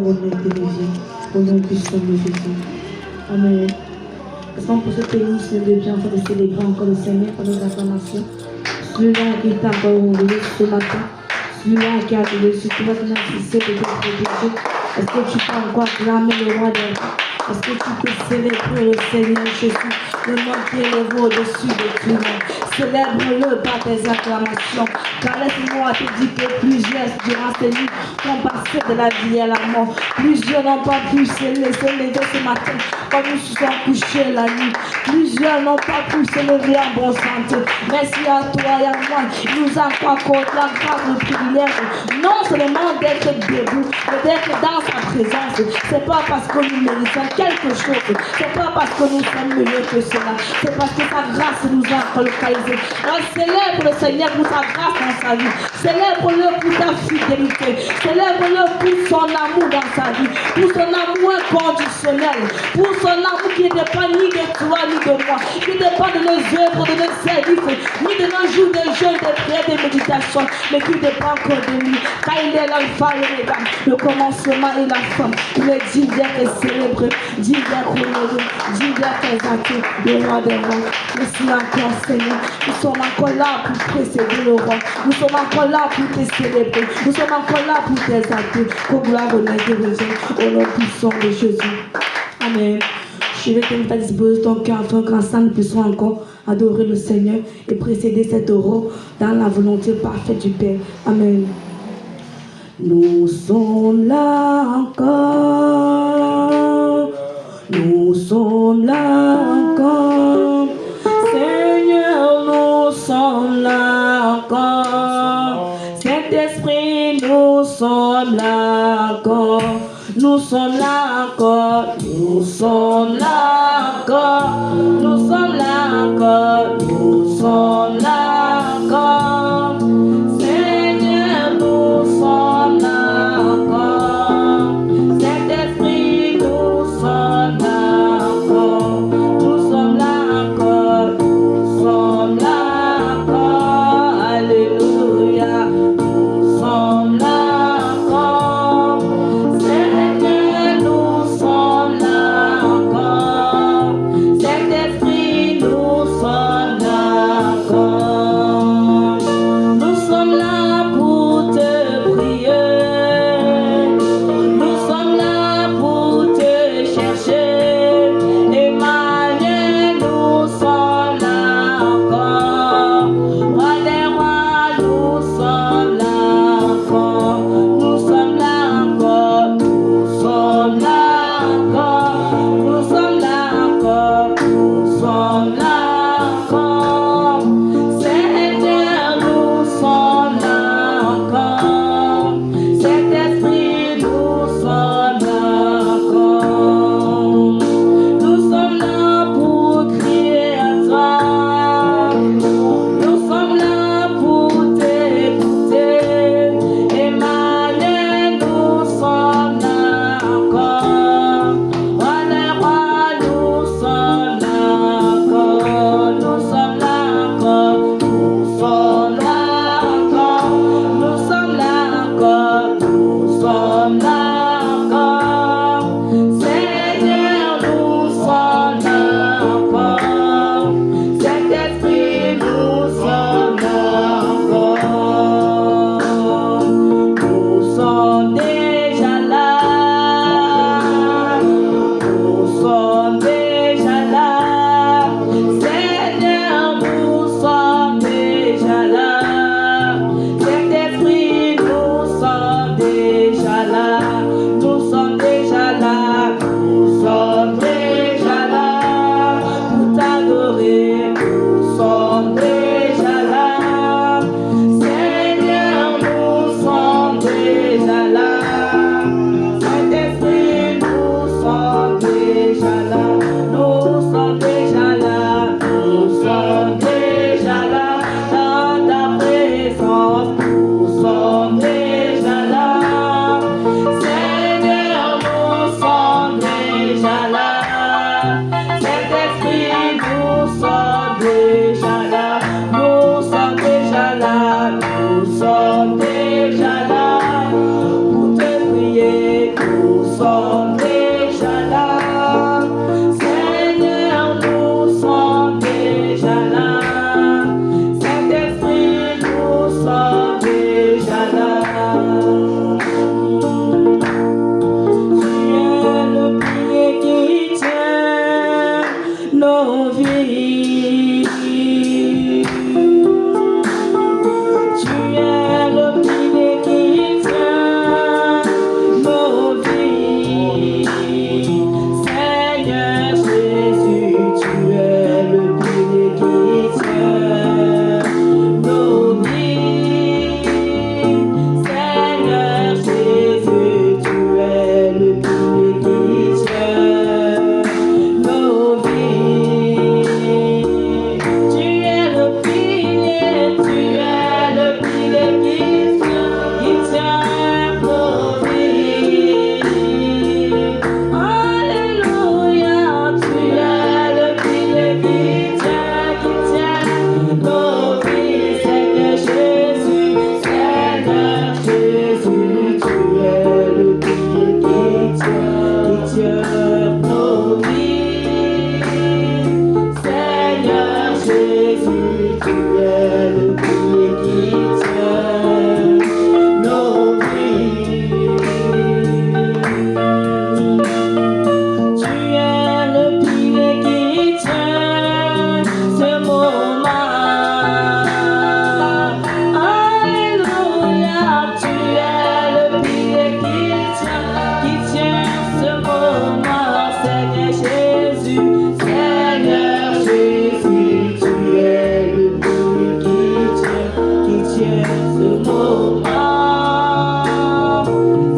honnête et Dieu, au nom puissant de Jésus. Amen. Passons pour ce pays, ce de bien, pour célébrer encore le Seigneur pour nos acclamations. Celui-là qui est encore renouvelé ce matin, celui-là qui a été surtout maintenant qui sait que tu es protégé. Est-ce que tu peux encore acclamer le roi des rois? Est-ce que tu peux célébrer le Seigneur Jésus, le nom qui est élevé au-dessus de tout le monde? Célèbre-le par tes acclamations. Car laisse-moi te dire que plusieurs durant ces nuits ont passé de la vie à la mort. Plusieurs n'ont pas pu se lever ce matin quand nous sommes couchés la nuit. Plusieurs n'ont pas pu se lever en bonne santé. Merci à toi et à moi. Il nous a accordé la grâce, le privilège, non seulement d'être debout, mais d'être dans sa présence. C'est pas parce que nous méritons quelque chose. C'est pas parce que nous sommes mieux que cela. C'est parce que sa grâce nous a localisés. Alors célèbre le Seigneur pour sa grâce dans sa vie. Célèbre-le pour ta fidélité. Célèbre-le pour son amour dans sa vie. Pour son amour inconditionnel. Pour son amour qui ne dépend ni de toi ni de moi. Qui ne dépend de nos œuvres, de nos services, ni de nos jours de jeûne, de prière, de méditation. Mais qui dépend encore de lui. Car il est l'alpha et l'oméga, le commencement et la fin. Il est divers et célébré, divers honoré, divers exalté, le roi des rois. Merci encore Seigneur. Nous sommes encore là pour précéder le roi. Nous sommes encore là pour te célébrer. Nous sommes encore là pour t'exalter. Qu'au gloire, honneur et raison, au nom puissant de Jésus. Amen. Je vais te disposer ton cœur afin qu'ensemble nous puissions encore adorer le Seigneur et précéder cette aurore dans la volonté parfaite du Père. Amen. Nous sommes là encore. Nous sommes là encore. Seigneur, nous sommes là encore. Saint-Esprit, nous sommes là encore. Nous sommes là encore. Nous sommes là encore. Nous sommes là encore. Nous sommes là encore. Seigneur, nous sommes là encore. Saint-Esprit, nous sommes là encore. Nous sommes là encore. Nous sommes là encore. Alléluia. Nous sommes là encore. Seigneur, nous sommes là encore. Saint-Esprit, nous sommes là encore. sommes déjà là. Seigneur, nous sommes déjà là. Saint-Esprit, nous sommes déjà là. Tu es le pilier qui tient nos vies. Tu es le pilier qui tient nos vies. Seigneur Jésus, tu es le pilier qui tient nos vies. Seigneur Jésus, tu es le pilier qui tient nos vies. Tu es le pilier, tu es le pilier qui tient nos vies. Alléluia, tu es le pilier qui tient nos vies. Seigneur Jésus, Seigneur Jésus, tu es le pilier qui tient nos vies. Seigneur Jésus, tu es le pilier qui tient nos vies. Tu es le pilier qui tient ce moment. Alléluia, tu es le pilier qui tient ce moment. Seigneur Jésus, Seigneur Jésus, tu es le pilier qui tient ce moment.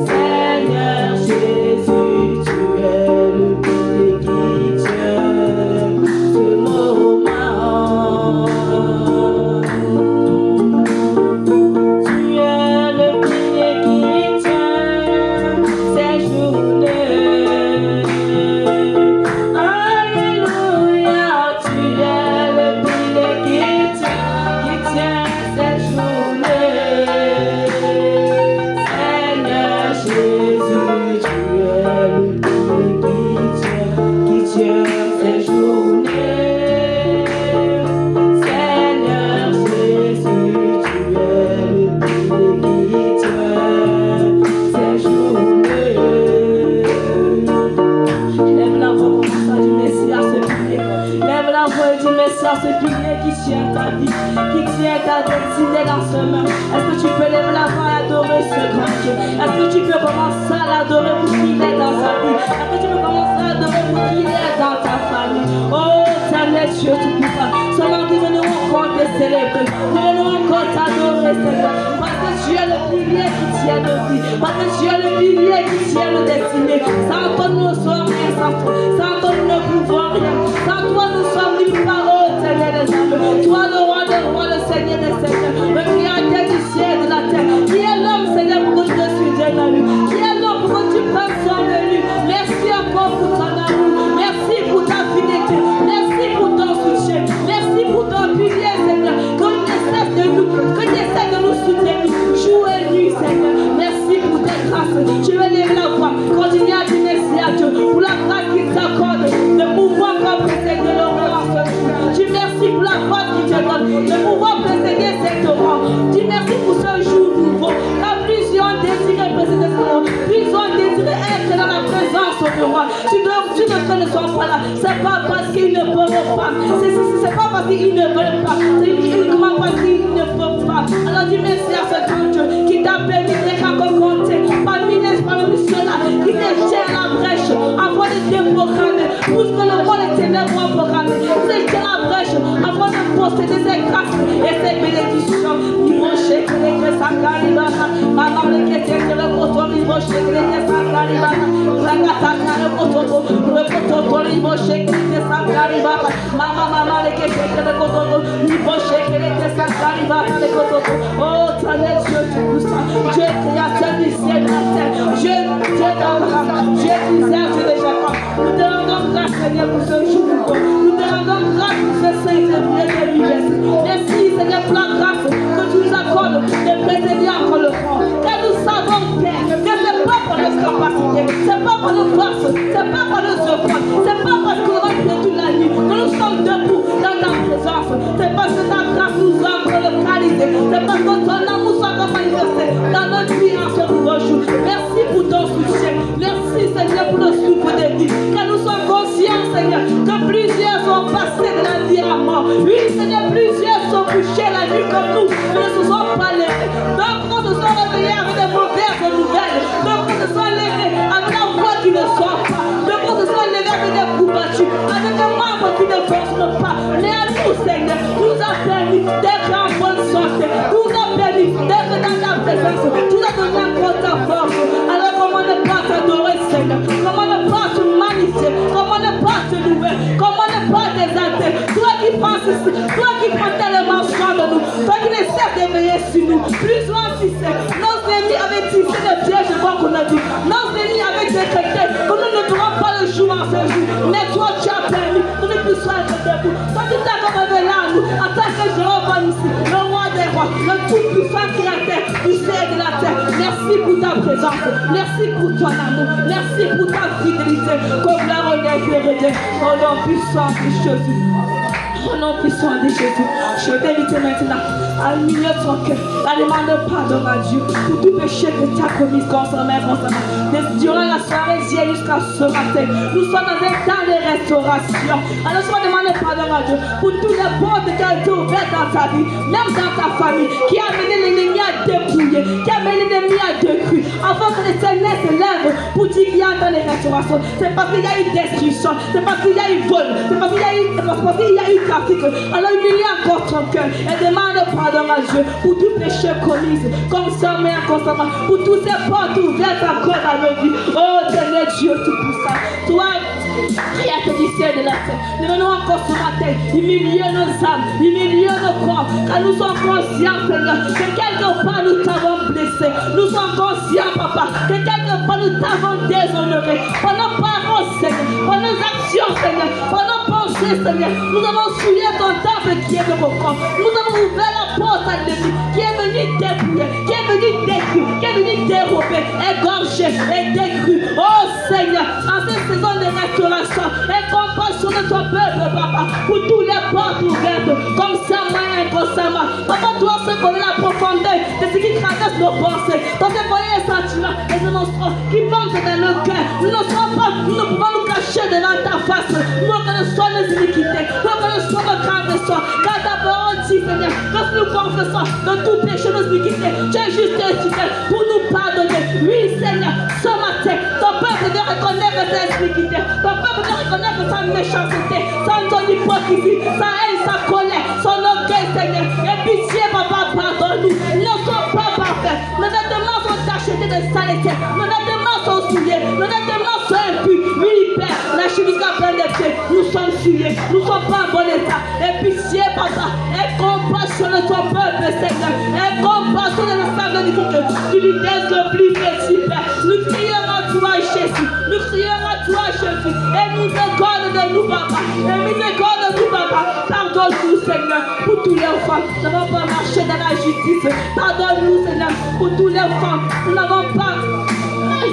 Seigneur Jésus, tu es le pilier qui tient ce moment. Tu es le pilier qui tient ces journées. Alléluia, tu es le pilier qui tient ces journées. Seigneur Jésus, tu es le pilier qui tient ces journées. Seigneur Jésus, tu es le pilier qui tient ces journées. Lève la voix pour ça, dis merci à ce pilier. Lève la voix et dis merci à ce pilier qui tient ta vie, qui tient ta destinée dans ses mains. Est-ce que tu peux lever la voix et adorer ce grand Dieu? Est-ce que tu peux commencer à l'adorer pour qu'il est dans sa vie? Est-ce que tu peux commencer à l'adorer pour qu'il est dans ta famille? Oh, Seigneur Dieu tout-puissant, seulement nous venons encore te célébrer, nous venons encore t'adorer, Seigneur, parce que tu es le pilier qui tient nos vies, parce que tu es le pilier qui tient nos destinées. Sans toi nous ne sommes rien, sans toi nous ne pouvons rien, sans toi nous sommes libres par eux, Seigneur des âmes. Toi le roi des rois, le Seigneur des seigneurs, le créateur du ciel et de la terre. Qui est l'homme, Seigneur, pour que tu te suives à lui? Qui est l'homme pour que tu prennes soin de lui? Merci encore pour ton amour, merci pour ta fidélité, merci pour ton soutien, merci pour ton pilier, Seigneur, que tu cesses de nous soutenir jour et nuit, Seigneur. Merci pour tes grâces. Je vais lever la voix, continue à dire merci à Dieu pour la grâce qu'il t'accorde de pouvoir précéder le roi en ce jour. Dis merci pour la grâce qu'il te donne de pouvoir précéder cette roi. Dis merci pour ce jour nouveau. La plusieurs désirent précéder ce roi, plusieurs désirent être dans la présence du roi. Si ne sont pas là, c'est pas parce qu'ils ne peuvent pas, c'est pas parce qu'ils ne veulent pas, c'est uniquement parce qu'ils ne peuvent pas. Alors dis merci à ce grand Dieu qui t'a permis d'être encore compté parmi les ceux-là qui te tient à la brèche avant de déprogrammer tout ce que le roi des ténèbres a programmé. C'est tient la brèche avant de posséder ses grâces et ses bénédictions. Dimanche, que les grâces à Calibana, maman, les questions que le coton, dimanche, que les grâces à Calibana, Ragata, le coton, dimanche, que les grâces à Calibana, maman, les questions que le coton, dimanche, que les grâces à Calibana, le coton. Oh, Seigneur Dieu tout-puissant, Dieu créateur du ciel et de la terre, Dieu d'Abraham, Dieu d'Isaac, Dieu de Jacob. Nous te rendons grâce, Seigneur, pour ce jour. Nous te rendons grâce pour ce Saint février de l'université. Merci, Seigneur, pour la grâce que tu nous accordes de précéder encore le roi. Car nous savons, Père, que ce n'est pas pour le sang capacités, c'est pas par nos forces, c'est pas par nos efforts, c'est pas parce qu'on va prier toute la nuit que nous sommes debout dans ta présence, c'est parce que ta grâce nous a localisés, c'est parce que ton amour soit manifesté dans notre vie en ce nouveau jour. Merci pour ton soutien, merci Seigneur pour le souffle de vie, que nous sommes conscients Seigneur que plusieurs sont passés de la vie à mort. Oui Seigneur, plusieurs sont couchés la nuit comme nous, mais ne se sont pas levés. D'autres se sont réveillés avec de mauvaises nouvelles, d'autres se sont levés avec la voix qui ne sort pas, d'autres se sont levés avec des coups battus, avec des membres qui ne fonctionnent pas. Mais à nous Seigneur, nous a permis d'être en bonne santé, nous a permis d'être dans ta présence, tu nous as donné encore ta force. Alors comment ne pas t'adorer Seigneur, comment ne pas te magnifier, comment ne pas te louer, comment ne pas t'exalter, toi qui penses ici, toi qui prends tellement soin de nous, toi qui ne cesse d'éveiller sur nous, plus loin tu sais, nos ennemis avaient tissé des pièges qu'on a dit, nos ennemis avaient décrété que nous ne pourrons pas le jour en ce jour, mais toi tu as permis que nous puissions être debout, toi tu t'as révélé à nous, en tant que Jéhovah ici, le roi des rois, le tout-puissant créateur du ciel et de la terre. Merci pour ta présence, merci pour ton amour, merci pour ta fidélité, comme la relève et au nom puissant de Jésus. Au nom puissant de Jésus, je t'invite maintenant à humilier ton cœur, à demander pardon à Dieu pour tout péché que tu as commis concernant. Durant la soirée d'hier jusqu'à ce matin, nous sommes dans un temps de restauration. Alors je vais demander pardon à Dieu pour toutes les portes qui ont été ouvertes dans ta vie, même dans ta famille, qui a amené l'ennemi à dépouiller, qui a amené l'ennemi à détruire, afin que le Seigneur se lève pour dire qu'il y a dans les restaurations. C'est parce qu'il y a eu destruction, c'est parce qu'il y a eu vol, c'est parce qu'il y a eu trafic. Alors humilie encore ton cœur et demande pardon à Dieu pour tout péché commis, constamment et constamment, pour toutes ces portes ouvertes encore dans nos vies. Oh Seigneur Dieu tout-puissant, toi créateur du ciel et de la terre, nous venons encore ce matin humilier nos âmes, humilier nos corps, car nous sommes conscients Seigneur que quelque part nous t'avons blessé, nous sommes conscients Papa que quelque part nous t'avons déshonoré par nos paroles Seigneur, par nos actions Seigneur, par nos pensées Seigneur. Nous avons souillé ton temple qui est de vos corps, nous avons ouvert la porte à l'ennemi qui est venu dépouiller, qui est venu détruire, qui est venu dérober, égorger et détruire. Oh Seigneur, en cette saison de restauration, et compassion de ton peuple Papa, pour tous les portes ouvertes, consciemment et inconsciemment. Papa, toi seul connais la profondeur de ce qui traverse nos pensées, toi seul connais les sentiments, les émotions qui pensent dans le cœur. Nous ne sommes pas, nous ne pouvons nous cacher devant ta face, nous reconnaissons nos iniquités, nous reconnaissons nos transgressions, car ta parole dit Seigneur, lorsque nous confessons de tout péché, nos iniquités, tu es juste et fidèle pour nous pardonner. Oui Seigneur, ce matin, ton peuple doit reconnaître ses iniquités, ton peuple doit reconnaître sa méchanceté, son hypocrisie, sa haine, sa colère, son orgueil Seigneur. Et pitié Papa, pardonne-nous, nous ne sommes pas parfaits, nos vêtements sont tachetés de saleté, nos vêtements sont souillés, nos vêtements sont impurs. Oui Père, la cheville a plein de pieds, nous sommes souillés, nous ne sommes pas en bon état. Et pitié Papa, et compassion de ton peuple Seigneur, et compassion de l'ensemble de Christ, tu lui laisses le plus petit Père. Nous crions à toi Jésus, nous crions à toi Jésus, et miséricorde de nous Papa, et miséricorde de nous Papa. Pardonne-nous Seigneur pour tous les enfants, nous n'avons pas marché dans la justice. Pardonne-nous Seigneur pour tous les enfants, nous n'avons pas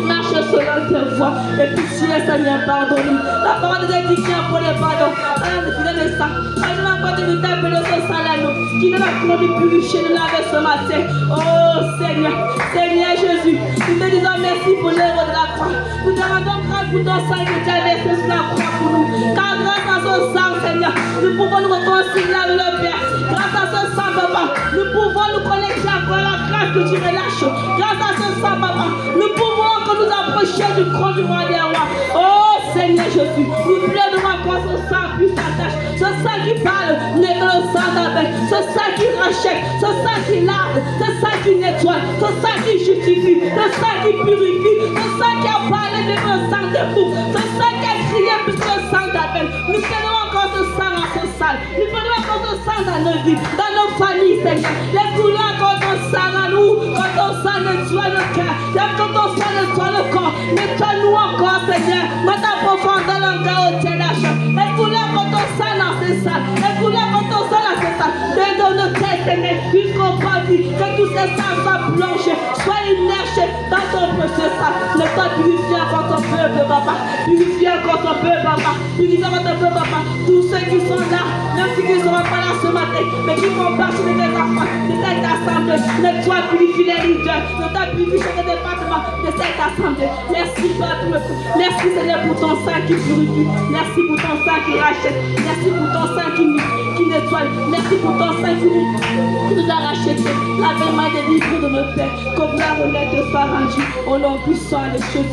marché selon tes voies. Et pitié Seigneur, pardonne-nous. La parole de Dieu dit qu'il y a pour les pardons. Alors nous faisons de ça. Alors nous avons de nous appeler son salaire, qui nous a conduit purifier nous laver ce matin. Oh Seigneur, Seigneur Jésus, nous te disons merci pour l'œuvre de la croix. Nous te rendons grâce pour ton sang que tu as versé sur la croix pour nous. Car grâce à son sang Seigneur, nous pouvons nous réconcilier avec le Père. Grâce à ce sang Papa, nous pouvons nous connecter encore à la grâce que tu relâches. Grâce à ce sang Papa, nous pouvons que nous approcher du trône du roi des rois. Oh Seigneur Jésus, nous plaidons encore ce sang plus s'attache. Ce sang qui parle n'est que le sang d'Abel. Ce sang qui rachète, ce sang qui lave, ce sang qui nettoie, ce sang qui justifie, ce sang qui purifie, ce sang qui a parlé de le sang de fou, ce sang qui a crié plus que le sang d'Abel. Nous plaidons encore ce sang dans ce salle. Nous plaidons encore ce sang dans nos vies, dans nos familles Seigneur. Laisse-nous encore ton sang à nous, quand ton sang nettoie nos cœurs, quand ton sang nettoie nos corps. Nettoie-nous encore Seigneur, dans ta profondeur longueur au TNH. Laisse-nous encore ton sang dans ces salles, laisse-nous encore ton sang dans ces salles. Donne nos têtes Seigneur, jusqu'au body, que tous ces sangs soient plongés, soient immergés dans ton précieux sang. Laisse-toi purifier encore ton peuple, papa. Purifier encore ton peuple, papa. Purifier encore ton peuple, papa. Tous ceux qui sont là, même ceux qui ne seront pas là ce matin, mais qui font partie de tes enfants, de cette assemblée. Laisse-toi purifier les leaders. Laisse-toi purifier chaque département de cette assemblée. Merci, Père. Merci, Seigneur, pour ton sang qui purifie. Merci pour ton sang qui rachète. Merci pour ton sang qui nettoie. Merci pour ton sang qui nous a racheté. Lavez-moi des livres de nos pères. Comme la relève de Faranji. Au nom puissant des choses.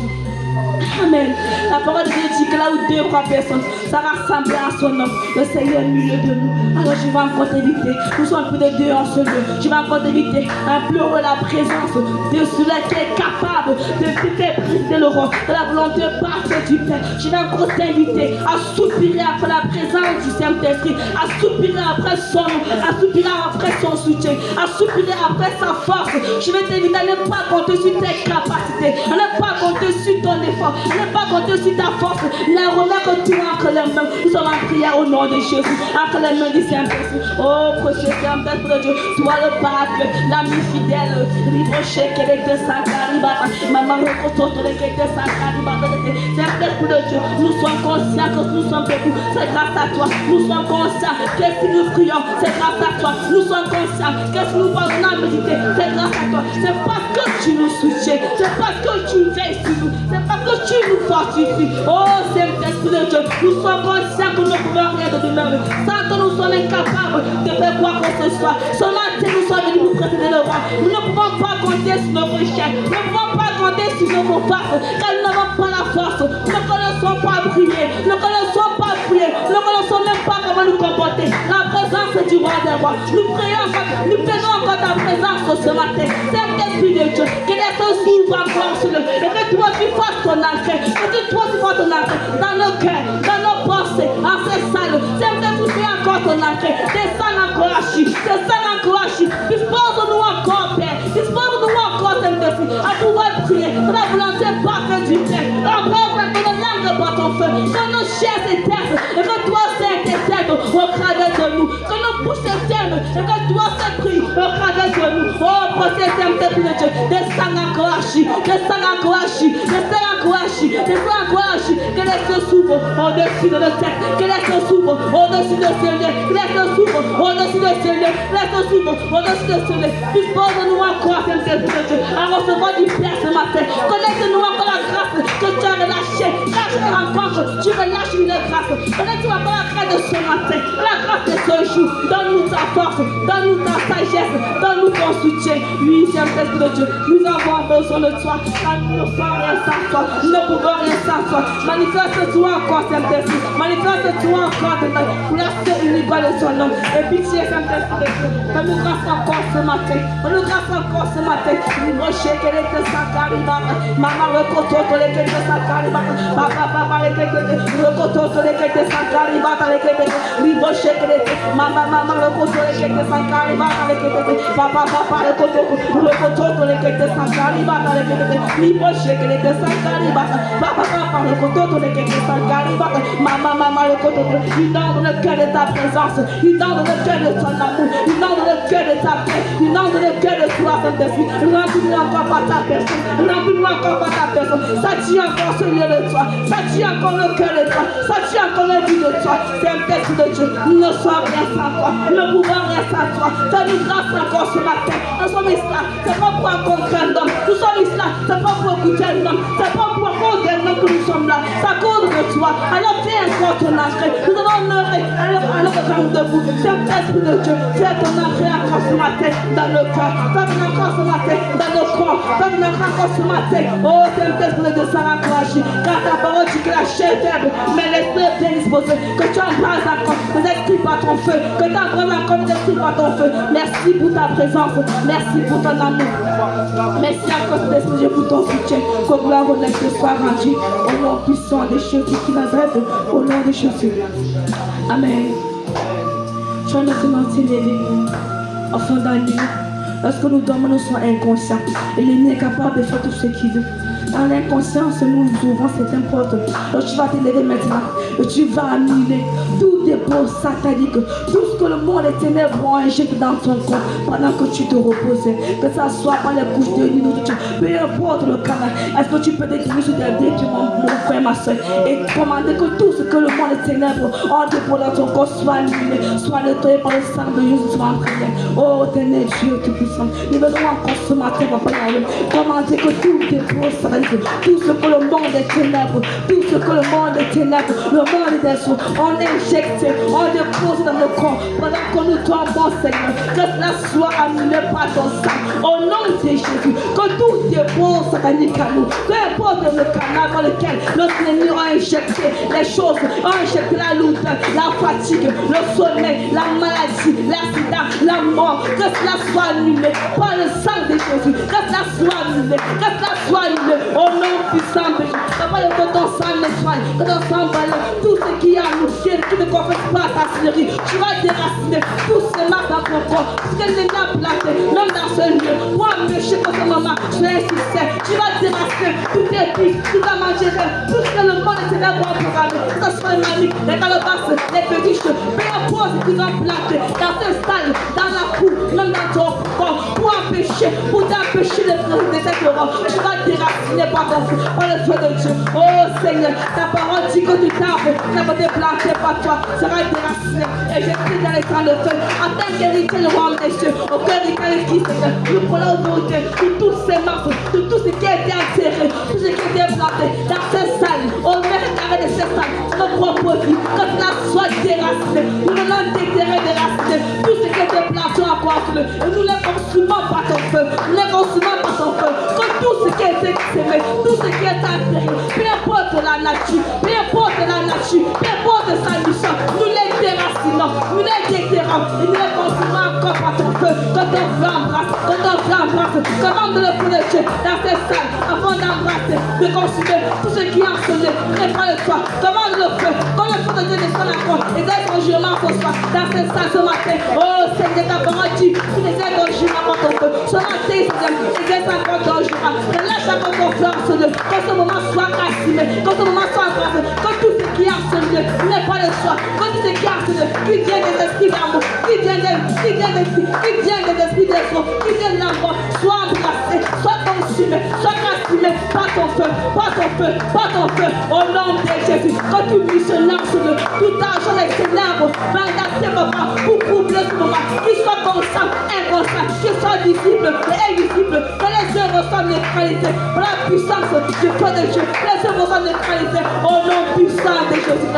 Amen. La parole de Dieu dit que là où 2 ou 3 personnes ça rassemble à son nom, le Seigneur est au milieu de nous. Alors je vais encore t'éviter. Nous sommes plus de 2 en ce lieu. Je vais encore t'éviter un pleurer la présence de celui qui est capable de faire briser le roi, de la volonté parfaite du Père. Je vais encore t'inviter à soupirer après la présence du Saint-Esprit, à soupirer après son nom, à soupirer après son soutien, à soupirer après sa force. Je vais t'inviter à ne pas compter sur tes capacités, à ne pas compter sur ton effort, à ne pas compter sur ta force. La remettre que tu as entre les mains. Nous sommes en prière au nom de Jésus, entre les mains du Saint-Esprit. Oh, précieux Saint-Esprit de Dieu, toi le Pâtre, l'ami fidèle, Ribrochet, qui est de Saint-Caribata, maman, recotote, qui est de Saint-Caribata. Saint-Esprit de Dieu, nous sommes conscients que nous sommes beaucoup. C'est grâce à toi. Nous sommes conscients que si nous prions, c'est grâce à toi. Nous sommes conscients que si nous parlons à méditer, c'est grâce à toi. C'est parce que tu nous soutiens, c'est parce que tu veilles sur nous, c'est parce que tu nous fortifies. Oh, Saint-Esprit de Dieu, nous sommes conscients que nous ne pouvons rien de nous-mêmes. Sans que nous sommes incapables de faire quoi que ce soit. Seulement si nous sommes venus pour précéder le roi. Nous ne pouvons pas compter sur nos chaînes. Nous ne pouvons pas compter sur nos forces. Car nous n'avons pas la force. Nous ne connaissons pas briller. Nous ne connaissons pas prier. Nous ne connaissons même pas comment nous comporter. La présence du roi des rois. Nous prions encore. Nous faisons encore ta présence ce matin. Saint-Esprit de Dieu, que les choses s'ouvrent encore sur nous. Et que toi tu fasses ton entrée. Que toi tu fasses ton entrée dans nos cœurs, dans nos pensées, en ces salles. Saint-Esprit, fais encore ton entrée. Descends encore Hachi. Descends encore Hachi. Dispose-nous encore, Père. Dispose-nous encore, Saint-Esprit, à pouvoir prier. La volonté parfaite du Père. Après, que nos langues battent ton feu. Que nos chairs s'éteignent. Et que toi, Saint-Esprit, au travers de nous. Que nos bouches s'éteignent. Et que toi, Saint-Esprit, au travers de nous. Oh, procès Saint-Esprit de Dieu. Descends encore Hachi. Descends encore Hachi. Descends encore Hachi. Descends encore Hachi. Que les cieux s'ouvrent au-dessus de nos têtes. Que les cieux s'ouvrent au-dessus de ces lieux. Que les cieux s'ouvrent au-dessus de ces lieux. Que les cieux s'ouvrent au-dessus de ces lieux. Dispose-nous encore, Saint-Esprit de Dieu, à recevoir du Père ce matin. Connaisse-nous encore la grâce que tu as relâchée. Chaque rencontre, tu relâches une grâce. Connaisse-nous encore la grâce de ce matin. La grâce de ce jour. Donne-nous ta force. Donne-nous ta sagesse. Donne-nous ton soutien. Oui, Saint-Esprit de Dieu, nous avons besoin de toi. Car nous ne pouvons rien sans toi. Nous ne pouvons rien sans toi. Manifeste-toi encore, Saint-Esprit. Manifeste-toi encore demain. Pour la seule unique de son nom. Et pitié, Saint-Esprit de Dieu. Donne-nous grâce encore ce matin. Donne-nous grâce encore ce matin. Nous rocher qu'elle était sans caribata. Maman, le coteau, qu'elle était sans caribata. Papa, le coteau, qu'elle était sans caribata. Nous rocher qu'elle était. Maman, le coteau, qu'elle était sans caribata. Papa, le coteau, qu'elle était sans caribata. Nous rocher qu'elle était sans caribata. Papa, le coteau, qu'elle était sans caribata. Maman, le coteau. Il dans le cœur de ta présence. Il dans le cœur de ton amour. Il dans le cœur de ta paix. Il dans le cœur de toi, Saint-Esprit. Remplis-nous encore par ta personne. Remplis-nous encore par ta personne. Satie encore ce lieu de toi. Satie encore le cœur de toi. Satie encore la vie de toi. Saint-Esprit de Dieu, nous ne sommes rien sans toi. Nous ne pouvons rien sans toi. Fais-nous grâce encore ce matin. Nous sommes ici là. C'est pas pour rencontrer un homme. Nous sommes ici là. C'est pas pour écouter un homme. C'est pas pour cause d'un homme que nous sommes là. C'est à cause de toi. Alors fais encore ton entrée. Nous allons honorer. Alors nous debout. Saint-Esprit de Dieu, fais ton entrée encore ce matin dans le cœur. Fais ton encore ce matin dans le corps. Fais ton encore ce matin. Oh, Saint-Esprit de Dieu, ça encourage. Car ta parole dit que la chair est faible, mais l'esprit est bien disposé. Que tu embrases encore les esprits par ton feu. Que tu embrases encore les esprits par ton feu. Merci pour ta présence. Merci pour ton amour. Merci encore, Saint-Esprit Dieu, pour ton soutien. Que gloire au Dieu soit rendue. Au nom puissant des choses qui Nazareth. Au nom des choses. Amen. Tu as maintenant t'élever. Enfant d'année. Lorsque nous dormons, nous sommes inconscients. Et l'ennemi est capable de faire tout ce qu'il veut. dans l'inconscience, nous ouvrons cette porte. Donc tu vas te lever maintenant. Et tu vas annuler tout dépôt satanique, tout ce que le monde des ténèbres ont injecté dans ton corps pendant que tu te reposais. Que ça soit par les couches de nuit, peu importe le canal. Est-ce que tu peux décrire sur tes pieds, mon frère, ma soeur, et commander que tout ce que le monde des ténèbres ont dépôt dans ton corps soit annulé, soit nettoyé par le sang de Jésus, soit en prière. Oh, éternel Dieu tout-puissant, nous venons encore ce matin, papa, commander que tout dépôt satanique, tout ce que le monde des ténèbres, tout ce que le monde des ténèbres, le monde des eaux, on injecte, on dépose dans le corps pendant que nous tombons, Seigneur. Que cela soit annulé par ton sang. Au nom de Jésus, que tout dépôt satanique à nous, peu importe le canal dans lequel notre ennemi a injecté les choses, a injecté la lourdeur, la fatigue, le sommeil, la maladie, l'accident, la mort, que cela soit annulé par le sang de Jésus, que cela soit annulé, que cela soit annulé au nom puissant de Jésus. Que ton sang nettoie, que ton sang balance tout ce qui est à nous, qui ne confesse pas ta Seigneurie. Tu vas déraciner tout ce mal dans ton corps, ce que l'ennemi a placé, même dans ce lieu, pour empêcher que ce moment soit insisté. Tu vas déraciner tout tes pics, tout ta mangère, tout ce que le monde est là pour programmer, que ce soit les maniques, les calebasses, les fétiches, peu importe ce qu'ils ont placé dans ce stade, dans la cour, même dans ton corps, pour empêcher, pour t'empêcher de présenter cette horreur. Tu vas déraciner par le feu de Dieu. Oh Seigneur, ta parole dit que tu t'arbre, ça va te planter par toi, sera déraciné. Et je prie dans les temps de feu, en tant qu'héritier le royaume des cieux, au cœur du Christ, Seigneur, nous prenons l'autorité sur toutes ces marques, sur tout ce qui a été enterré, tout ce qui a été planté dans ces salles, au mètre carré de ces salles, nos propres vies, que cela soit déraciné. Nous venons déterrer, déraciner tout ce qui a été planté encore sur eux. Et nous les consumons par ton feu, nous les consumons par ton feu, que tout ce qui a été sémé, tout ce qui est enterré, peu importe la nature, peu importe la nature, peu importe sa mission, nous les déracinons, nous les déterrons et nous les consumons encore par ton feu. Que ton feu embrasse, que ton feu embrasse, commande le feu de Dieu dans ces salles avant d'embrasser, de consumer tout ce qui est enseigné, prépare-le-toi, commande le feu, quand le feu de Dieu descend encore et donne son jurement ce soir dans ces salles ce matin. Oh Seigneur, ta parole dit, tu les aides au jurement pour ton feu. Ce matin, Seigneur, et laisse encore ton jurement, et laisse encore ton feu enseigné, que ce moment soit assumé, que ce moment soit embrassé, que tout ce qui est enseigné n'est pas le choix, que tout ce qui est enseigné, qui vient des esprits d'amour, qui vient des esprits d'espoir, qui vient de l'amour, soit embrassé, soit consumé, soit assumé par ton feu, par ton feu, par ton feu, au nom de Jésus. Que tu puisses lancer tout argent des ténèbres, mandaté papa, pour couvrir ce moment, qu'il soit constant, inconstant, qu'il soit visible et invisible, que les œuvres soient neutralisées, par la puissance du feu de Dieu, que les œuvres soient neutralisées, au nom puissant de Jésus,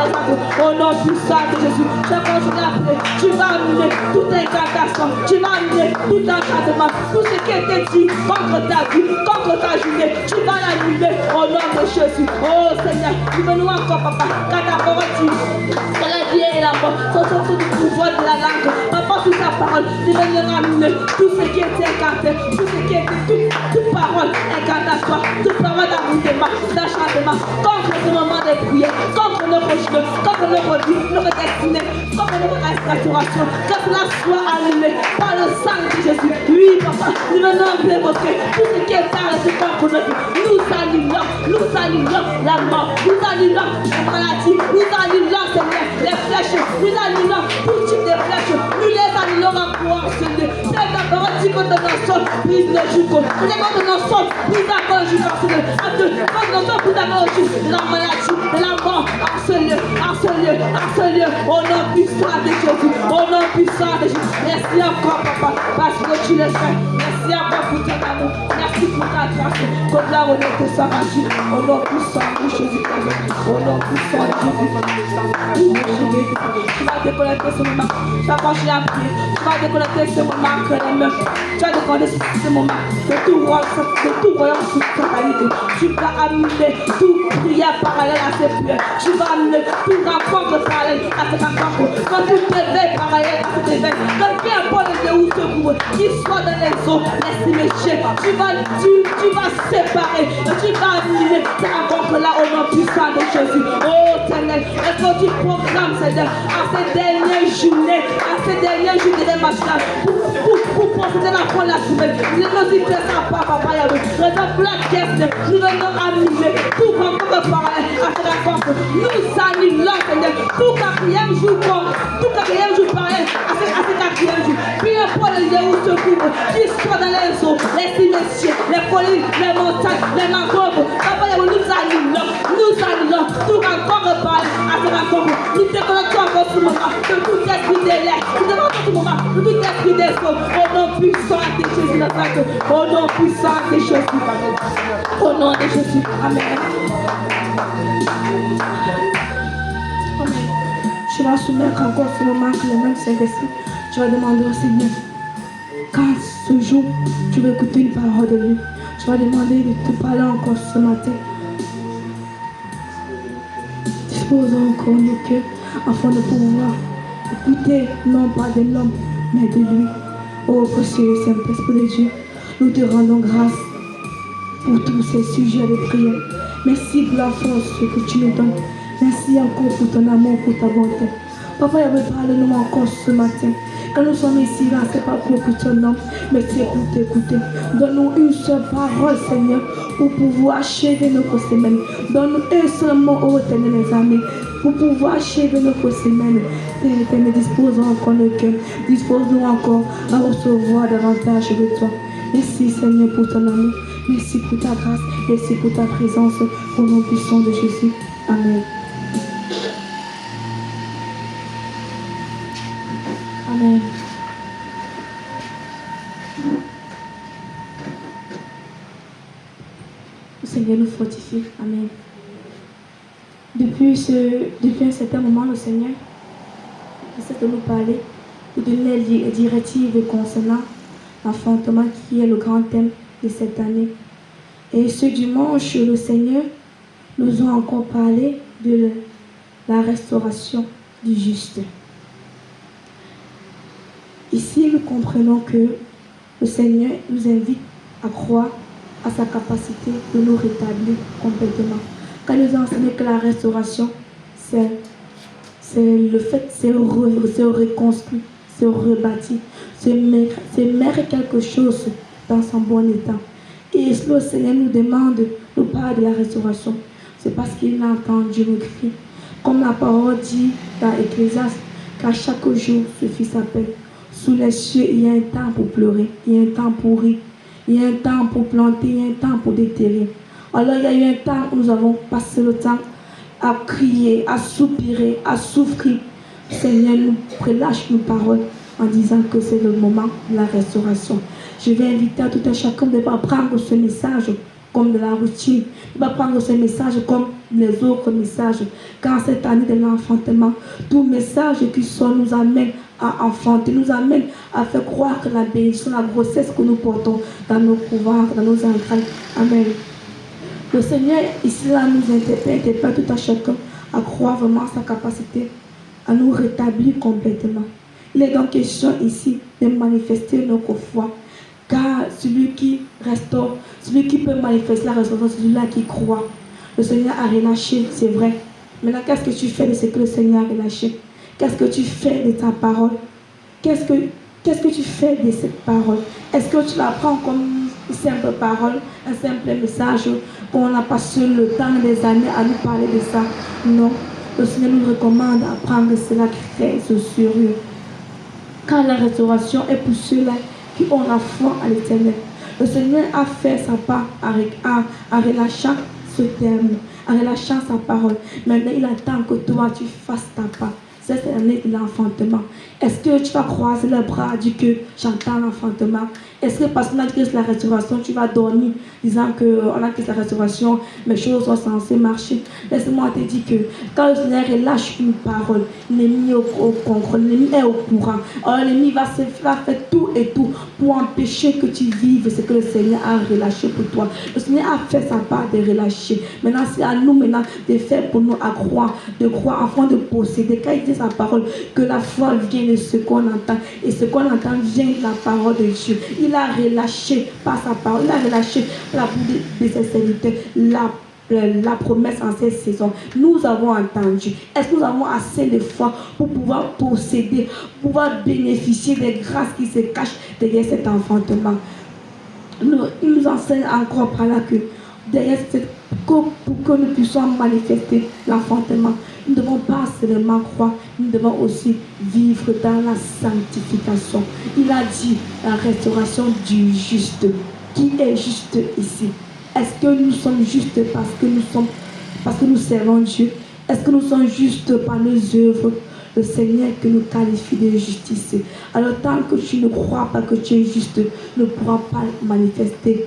au nom puissant de Jésus. Je continue à prier, tu vas amener toute incantation, tu vas amener tout enchantement, tout ce qui était dit contre ta vie, contre ta journée, tu vas l'annuler au nom de Jésus. Oh Seigneur, nous venons encore, papa, car ta parole dit que la vie et la mort sont sortis du pouvoir de la langue. Papa, sur ta parole, nous venons ramener tout ce qui était incanté, tout ce qui était, toute parole incantatoire, toute parole d'arrêtement, d'enchantement, contre ce moment de prière, contre nos rejetés, contre nos vies, nos destinées, contre notre restauration, que cela soit annulé par le sang de Jésus. Oui, papa, nous venons révoquer tout ce qui est arrêté contre notre vie. Nous annulons la mort, nous annulons la maladie, nous annulons, Seigneur, les flèches, nous annulons tout type de flèches, nous les annulons en courant, Seigneur. C'est ta parole dit que nous sommes prise le jugo, c'est que nous sommes prise encore le jugo, Seigneur. Quand nous sommes prise encore le jugo de la maladie, de la mort, en ce lieu, au nom puissant de Jésus, au nom puissant de Jésus. Merci encore, papa, parce que tu le fais. Merci encore pour ton amour, merci pour ta grâce, que la honnête soit magie, au nom puissant de Jésus, au nom puissant de Jésus. Tu vas déconnecter ce moment, tu vas continuer à prier, tu vas déconnecter ce moment entre les mains, tu vas déconnecter ce moment de tout royaume satanique. Tu vas amener toute prière parallèle à ces prières, tu vas amener toute rencontre parallèle à cette rencontre, quand tu t'éveilles parallèle à cet éveil, que peu importe où secours qui soit dans les eaux, les cimetières. Tu vas séparer, tu vas annuler cette rencontre-là au nom puissant de Jésus. Oh Seigneur, est-ce que tu programmes, Seigneur, à ces dernières journées, des matchs-là, pour procéder à la la semaine. Nous venons y faire ça, papa, raison la caisse, nous venons annuler tout rencontre parallèle à cette rencontre. Nous annulons, Seigneur, tout quatrième jour parallèle à ce quatrième jour. Puis le point de Dieu secours, qui soit dans les eaux, les cimetières, les collines, les montagnes, les mangroves. Papa, nous annulons tout rencontre parallèle à cette rencontre. Nous déconnectons encore ce moment de tout esprit délai, nous déconnectons ce moment de tout esprit d'espoir. Au nom puissant de Jésus Nazareth, au nom puissant de Jésus, au nom de Jésus, amen. Je vais soumettre encore ce moment que le même Saint-Esprit. Je vais demander au Seigneur, quand ce jour tu veux écouter une parole de lui, je vais demander de te parler encore ce matin. Disposons encore nos cœurs afin de pouvoir écouter non pas de l'homme, mais de lui. Oh, précieux Saint-Esprit de Dieu, nous te rendons grâce pour tous ces sujets de prière. Merci pour la force que tu nous donnes. Merci encore pour ton amour, pour ta bonté. Papa, il veut parler nous encore ce matin. Quand nous sommes ici, là, ce n'est pas pour écouter ton nom, mais c'est pour t'écouter. Donne-nous une seule parole, Seigneur, pour pouvoir achever notre semaine. Donne-nous un seul mot, ô Éternel, mes amis, pour pouvoir achever notre semaine. Éternel, dispose-nous encore nos cœurs. Dispose-nous encore à recevoir davantage de toi. Merci, Seigneur, pour ton amour. Merci pour ta grâce. Merci pour ta présence. Au nom puissant de Jésus. Amen. Amen. Le Seigneur nous fortifie. Amen. Depuis un certain moment, le Seigneur essaie de nous parler, de donner les directives concernant l'enfantement qui est le grand thème de cette année. Et ce dimanche, le Seigneur nous a encore parlé de la restauration du juste. Ici, nous comprenons que le Seigneur nous invite à croire à sa capacité de nous rétablir complètement. Quand il nous a enseigné que la restauration, c'est le fait de se reconstruire, se rebâtir, se mettre quelque chose dans son bon état. Et le Seigneur nous demande, nous parle de la restauration. C'est parce qu'il a entendu nos cris. Comme la parole dit dans Ecclésiaste, qu'à chaque jour, ce fils appelle. Sous les cieux, il y a un temps pour pleurer, il y a un temps pour rire, il y a un temps pour planter, il y a un temps pour déterrer. Alors il y a eu un temps où nous avons passé le temps à crier, à soupirer, à souffrir. Seigneur, nous relâche nos paroles en disant que c'est le moment de la restauration. Je vais inviter à tout un chacun de ne pas prendre ce message comme de la routine, de ne pas prendre ce message comme les autres messages. Car cette année de l'enfantement, tout message qui sort nous amène à enfanter, nous amène à faire croire que la bénédiction, la grossesse que nous portons dans nos pouvoirs, dans nos entrailles. Amen. Le Seigneur ici là nous interpelle tout à chacun à croire vraiment sa capacité à nous rétablir complètement. Il est donc question ici de manifester notre foi. Car celui qui restaure, celui qui peut manifester la restauration, c'est celui-là qui croit. Le Seigneur a relâché, c'est vrai. Maintenant, qu'est-ce que tu fais de ce que le Seigneur a relâché? Qu'est-ce que tu fais de ta parole? Qu'est-ce que tu fais de cette parole? Est-ce que tu la prends comme une simple parole, un simple message, qu'on a passé le temps des années à nous parler de ça? Non. Le Seigneur nous recommande à prendre cela très au sérieux. Car la restauration est pour ceux-là qui ont la foi à l'Éternel. Le Seigneur a fait sa part en relâchant ce terme, en relâchant sa parole. Maintenant, il attend que toi, tu fasses ta part. C'est l'année de l'enfantement. Est-ce que tu vas croiser les bras, dire que j'entends l'enfantement? Est-ce que parce qu'on a dit que c'est la restauration, tu vas dormir disant qu'on a dit que c'est la restauration, mes choses sont censées marcher? Laisse-moi te dire que quand le Seigneur relâche une parole, l'ennemi est au contrôle, l'ennemi est au courant. Alors l'ennemi va faire tout et tout pour empêcher que tu vives ce que le Seigneur a relâché pour toi. Le Seigneur a fait sa part de relâcher. Maintenant, c'est à nous maintenant de faire pour nous à croire, de croire afin de posséder. Quand il dit sa parole, que la foi vient de ce qu'on entend. Et ce qu'on entend vient de la parole de Dieu. Il a relâché par sa parole, il a relâché par la bouche de ses serviteurs la promesse en cette saison. Nous avons entendu. Est-ce que nous avons assez de foi pour pouvoir posséder, pour pouvoir bénéficier des grâces qui se cachent derrière cet enfantement? Il nous enseigne encore par là que derrière pour que nous puissions manifester l'enfantement, nous ne devons pas seulement croire, nous devons aussi vivre dans la sanctification. Il a dit la restauration du juste. Qui est juste ici? Est-ce que nous sommes justes parce que nous servons Dieu? Est-ce que nous sommes justes par nos œuvres? Le Seigneur que nous qualifie de justice. Alors tant que tu ne crois pas que tu es juste, ne pourras pas manifester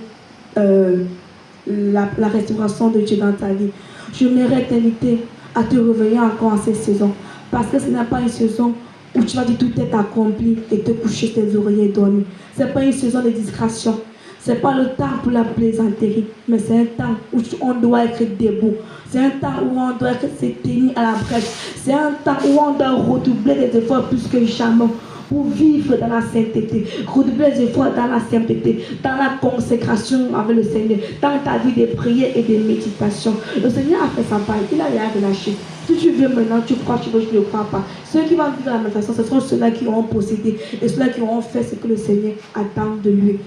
la restauration de Dieu dans ta vie. Je m'aimerais t'inviter à te réveiller encore en cette saison. Parce que ce n'est pas une saison où tu vas dire tout est accompli et te coucher tes oreillers et dormir. Ce n'est pas une saison de distraction. Ce n'est pas le temps pour la plaisanterie, mais c'est un temps où on doit être debout. C'est un temps où on doit se tenir à la brèche. C'est un temps où on doit redoubler des efforts plus que jamais pour vivre dans la sainteté, redoubler des efforts dans la sainteté, dans la consécration avec le Seigneur, dans ta vie de prière et de méditation. Le Seigneur a fait sa part, il a rien relâché. Si tu veux maintenant, tu crois, tu veux, je ne crois pas. Ceux qui vont vivre la méditation, ce seront ceux-là qui auront possédé et ceux-là qui auront fait ce que le Seigneur attend de lui.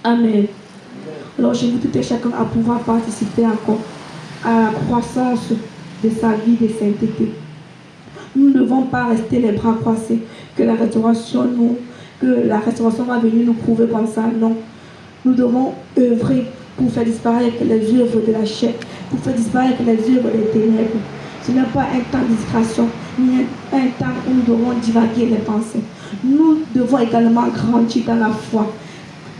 Amen. Alors je vous tout et chacun à pouvoir participer encore à la croissance de sa vie de sainteté. Nous ne devons pas rester les bras croisés, que la restauration va venir nous prouver comme ça. Non. Nous devons œuvrer pour faire disparaître les œuvres de la chair, pour faire disparaître les œuvres des ténèbres. Ce n'est pas un temps de distraction, ni un temps où nous devons divaguer les pensées. Nous devons également grandir dans la foi.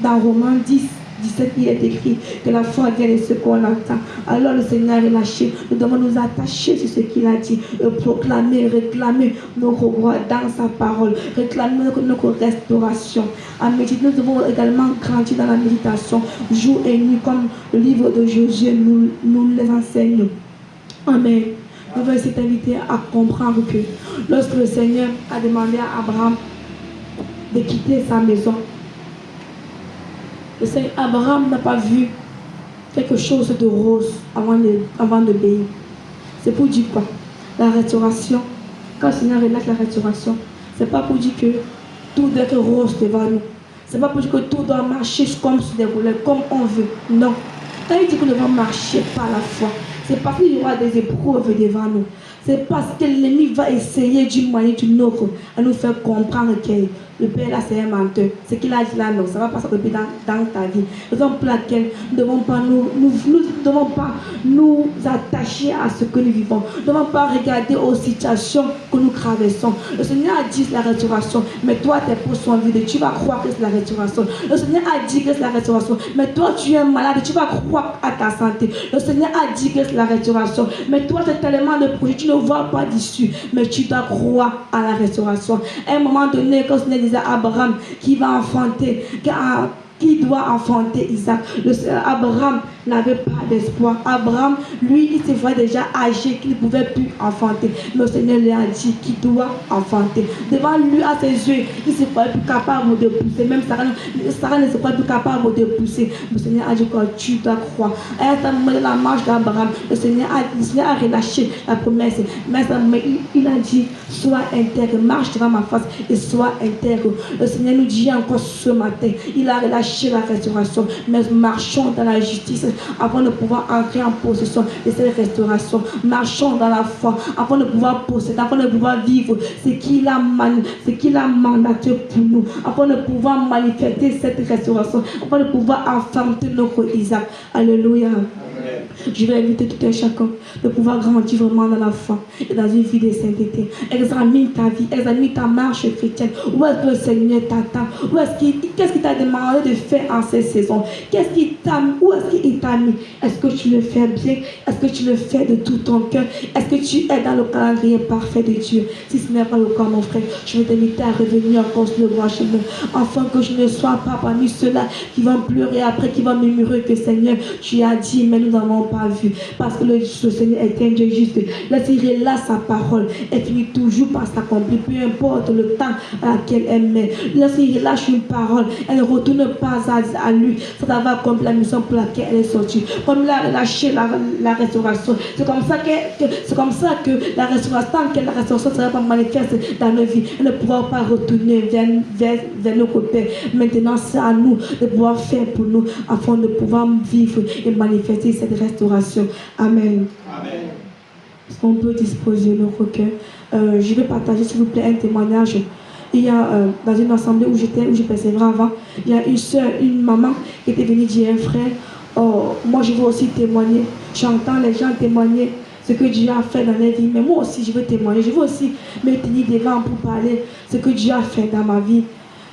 Dans Romains 10, 17, il est écrit que la foi vient de ce qu'on entend. Alors le Seigneur est lâché. Nous devons nous attacher sur ce qu'il a dit, proclamer, réclamer nos droits dans sa parole, réclamer notre restauration. En méditation, nous devons également grandir dans la méditation, jour et nuit, comme le livre de Josué nous les enseigne. Amen. Je veux aussi t'inviter à comprendre que lorsque le Seigneur a demandé à Abraham de quitter sa maison, le Seigneur Abraham n'a pas vu quelque chose de rose avant d'obéir. C'est pour dire quoi? La restauration, quand le Seigneur relâche la restauration, c'est pas pour dire que tout doit être rose devant nous. C'est pas pour dire que tout doit marcher comme sur des rouleurs, comme on veut. Non. Quand il dit que nous devons marcher par la foi, c'est parce qu'il y aura des épreuves devant nous. C'est parce que l'ennemi va essayer d'une manière ou d'une autre à nous faire comprendre que le Père là c'est un menteur. Ce qu'il a dit là, non, ça va pas s'accomplir dans ta vie. Raison pour laquelle nous ne devons pas devons pas nous attacher à ce que nous vivons. Nous ne devons pas regarder aux situations que nous traversons. Le Seigneur a dit la restauration, mais toi tes peaux sont vides, tu vas croire que c'est la restauration. Le Seigneur a dit que c'est la restauration, mais toi tu es malade, tu vas croire à ta santé. Le Seigneur a dit que c'est la restauration, mais toi tu as tellement de projets, tu ne vois pas d'issue, mais tu dois croire à la restauration. À un moment donné, quand le Seigneur disait à Abraham qui va enfanter, qui doit enfanter Isaac. Abraham n'avait pas d'espoir. Abraham, lui, il se voyait déjà âgé, qu'il ne pouvait plus enfanter. Mais le Seigneur lui a dit qu'il doit enfanter. Devant lui, à ses yeux, il ne se croyait plus capable de pousser. Même Sarah ne se croyait plus capable de pousser. Le Seigneur a dit que tu dois croire. À un moment de la marche d'Abraham, le Seigneur a relâché la promesse. Mais il a dit, sois intègre, marche devant ma face et sois intègre. Le Seigneur nous dit encore ce matin, il a relâché la restauration. Mais marchons dans la justice afin de pouvoir entrer en possession de cette restauration. Marchons dans la foi afin de pouvoir posséder, afin de pouvoir vivre ce qu'il a mandaté pour nous, afin de pouvoir manifester cette restauration, afin de pouvoir enfanter notre Isaac. Alléluia. Je vais inviter tout un chacun de pouvoir grandir vraiment dans la foi et dans une vie de sainteté. Examine ta vie, examine ta marche chrétienne. Où est-ce que le Seigneur t'attend? Qu'est-ce qu'il t'a demandé de faire en ces saisons? Où est-ce qu'il t'a mis? Est-ce que tu le fais bien? Est-ce que tu le fais de tout ton cœur? Est-ce que tu es dans le calendrier parfait de Dieu? Si ce n'est pas le cas, mon frère, je vais t'inviter à revenir encore sur le droit chemin, afin que je ne sois pas parmi ceux-là qui vont pleurer après, qui vont murmurer que Seigneur, tu as dit, mais nous n'avons pas vu. Parce que le Seigneur est un Dieu juste. Laissez là sa parole. Elle finit toujours par s'accomplir, peu importe le temps à laquelle elle met. Lorsqu'il relâche une parole, elle ne retourne pas à lui sans avoir accompli la mission pour laquelle elle est sortie. Comme là, relâcher la restauration. C'est comme ça que la restauration, la restauration sera pas manifeste dans nos vies. Elle ne pourra pas retourner vers nos côtés. Maintenant, c'est à nous de pouvoir faire pour nous afin de pouvoir vivre et manifester cette restauration. Amen. Amen. Est-ce qu'on peut disposer nos requins? Je vais partager, s'il vous plaît, un témoignage. Il y a, dans une assemblée où je persévérais avant, il y a une soeur, une maman qui était venue dire à un frère, oh, moi je veux aussi témoigner. J'entends les gens témoigner ce que Dieu a fait dans leur vie, mais moi aussi je veux témoigner. Je veux aussi me tenir devant pour parler ce que Dieu a fait dans ma vie.